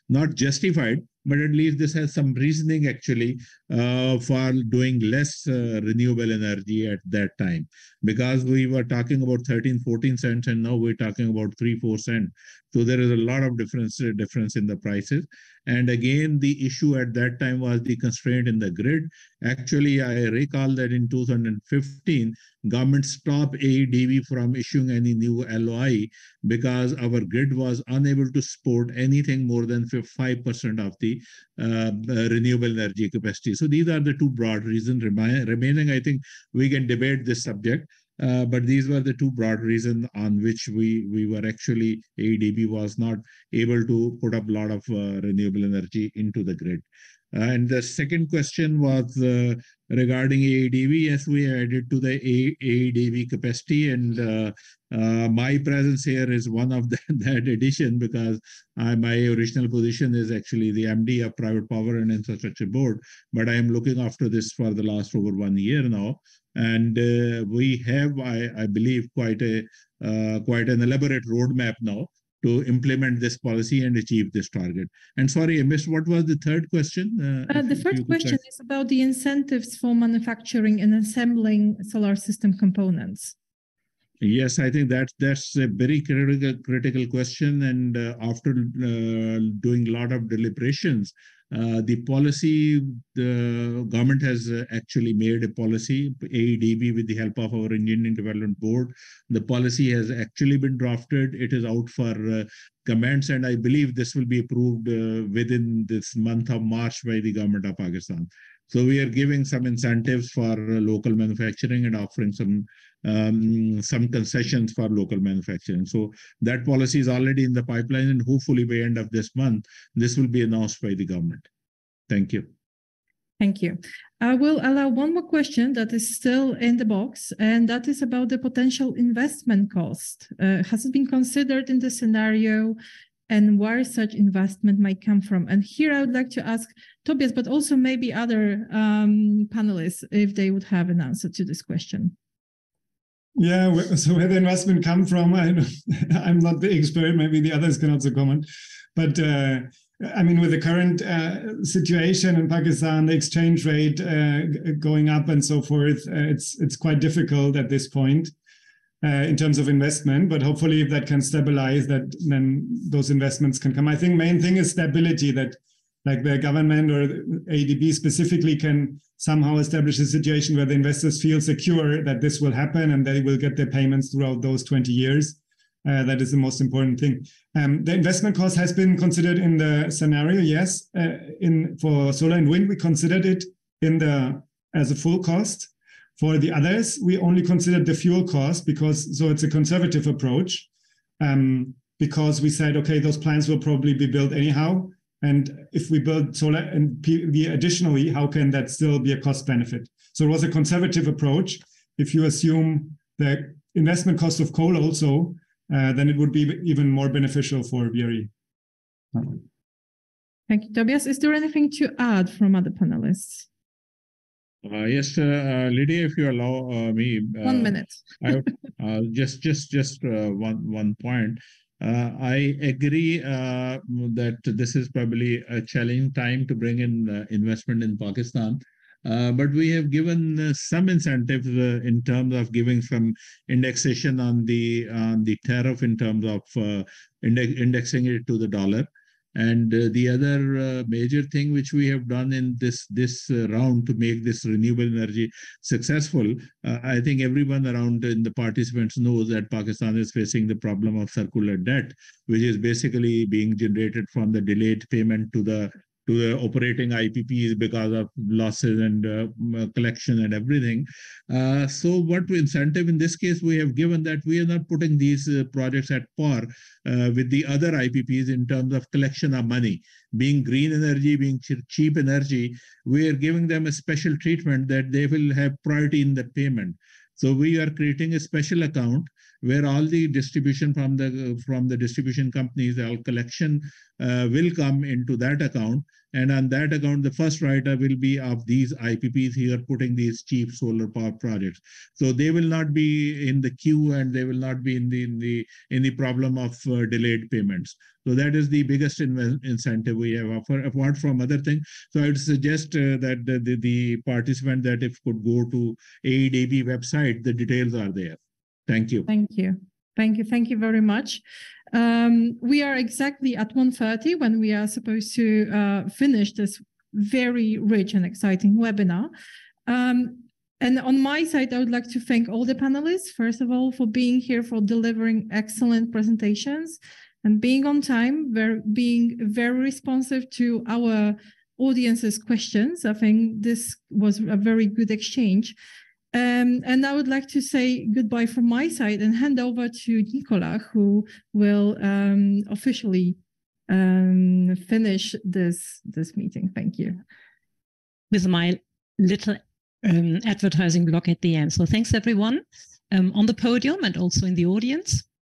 Speaker 7: not justified, but at least this has some reasoning actually for doing less renewable energy at that time, because we were talking about 13-14 cents and now we're talking about 3-4 cents. So there is a lot of difference in the prices. And again, the issue at that time was the constraint in the grid. Actually, I recall that in 2015, government stopped AEDB from issuing any new LOI because our grid was unable to support anything more than 5% of the renewable energy capacity. So these are the two broad reasons remaining. I think we can debate this subject. But these were the two broad reasons on which we were actually, AEDB was not able to put up a lot of renewable energy into the grid. And the second question was regarding AEDB. Yes, we added to the AEDB capacity, and my presence here is one of that addition, because my original position is actually the MD of Private Power and Infrastructure Board, but I am looking after this for the last over 1 year now. And we have, I believe, quite an elaborate roadmap now to implement this policy and achieve this target. And sorry, I missed, what was the third question?
Speaker 2: The first question is about the incentives for manufacturing and assembling solar system components.
Speaker 7: Yes, I think that's a very critical question. And after doing a lot of deliberations, the policy, the government has actually made a policy, AEDB, with the help of our Engineering Development Board. The policy has actually been drafted. It is out for comments, and I believe this will be approved within this month of March by the government of Pakistan. So we are giving some incentives for local manufacturing and offering some concessions for local manufacturing. So that policy is already in the pipeline, and hopefully by end of this month, this will be announced by the government. Thank you.
Speaker 2: Thank you. I will allow one more question that is still in the box, and that is about the potential investment cost. Has it been considered in the scenario, and where such investment might come from? And here I would like to ask Tobias, but also maybe other panelists, if they would have an answer to this question.
Speaker 3: Yeah, so where the investment come from, I'm not the expert, maybe the others can also comment. But I mean, with the current situation in Pakistan, the exchange rate going up and so forth, it's quite difficult at this point in terms of investment. But hopefully if that can stabilize, that then those investments can come. I think main thing is stability, that like the government or ADB specifically can somehow establish a situation where the investors feel secure that this will happen and they will get their payments throughout those 20 years. That is the most important thing. The investment cost has been considered in the scenario, yes. For solar and wind, we considered it as a full cost. For the others, we only considered the fuel cost so it's a conservative approach, because we said, okay, those plants will probably be built anyhow. And if we build solar and PV additionally, how can that still be a cost benefit? So it was a conservative approach. If you assume the investment cost of coal also, then it would be even more beneficial for VRE.
Speaker 2: Thank you, Tobias. Is there anything to add from other panelists?
Speaker 7: Yes, Lydia, if you allow me.
Speaker 2: 1 minute.
Speaker 7: Just one point. I agree that this is probably a challenging time to bring in investment in Pakistan. But we have given some incentives in terms of giving some indexation on the tariff in terms of indexing it to the dollar. And the other major thing which we have done in this round to make this renewable energy successful, I think everyone around in the participants knows that Pakistan is facing the problem of circular debt, which is basically being generated from the delayed payment to the operating IPPs because of losses and collection and everything. So what incentive in this case we have given that we are not putting these projects at par with the other IPPs in terms of collection of money. Being green energy, being cheap energy, we are giving them a special treatment that they will have priority in the payment. So we are creating a special account where all the distribution from the distribution companies, all collection will come into that account. And on that account, the first writer will be of these IPPs here putting these cheap solar power projects. So they will not be in the queue and they will not be in the problem of delayed payments. So that is the biggest incentive we have offered, apart from other things. So I would suggest that the participant that if could go to AEDB website, the details are there. Thank you.
Speaker 2: Thank you. Thank you. Thank you very much. We are exactly at 1:30 when we are supposed to finish this very rich and exciting webinar. And on my side, I would like to thank all the panelists, first of all, for being here, for delivering excellent presentations and being on time, being very responsive to our audience's questions. I think this was a very good exchange. And I would like to say goodbye from my side and hand over to Nicola, who will officially finish this meeting. Thank you.
Speaker 1: With my little advertising block at the end. So thanks everyone on the podium and also in the audience.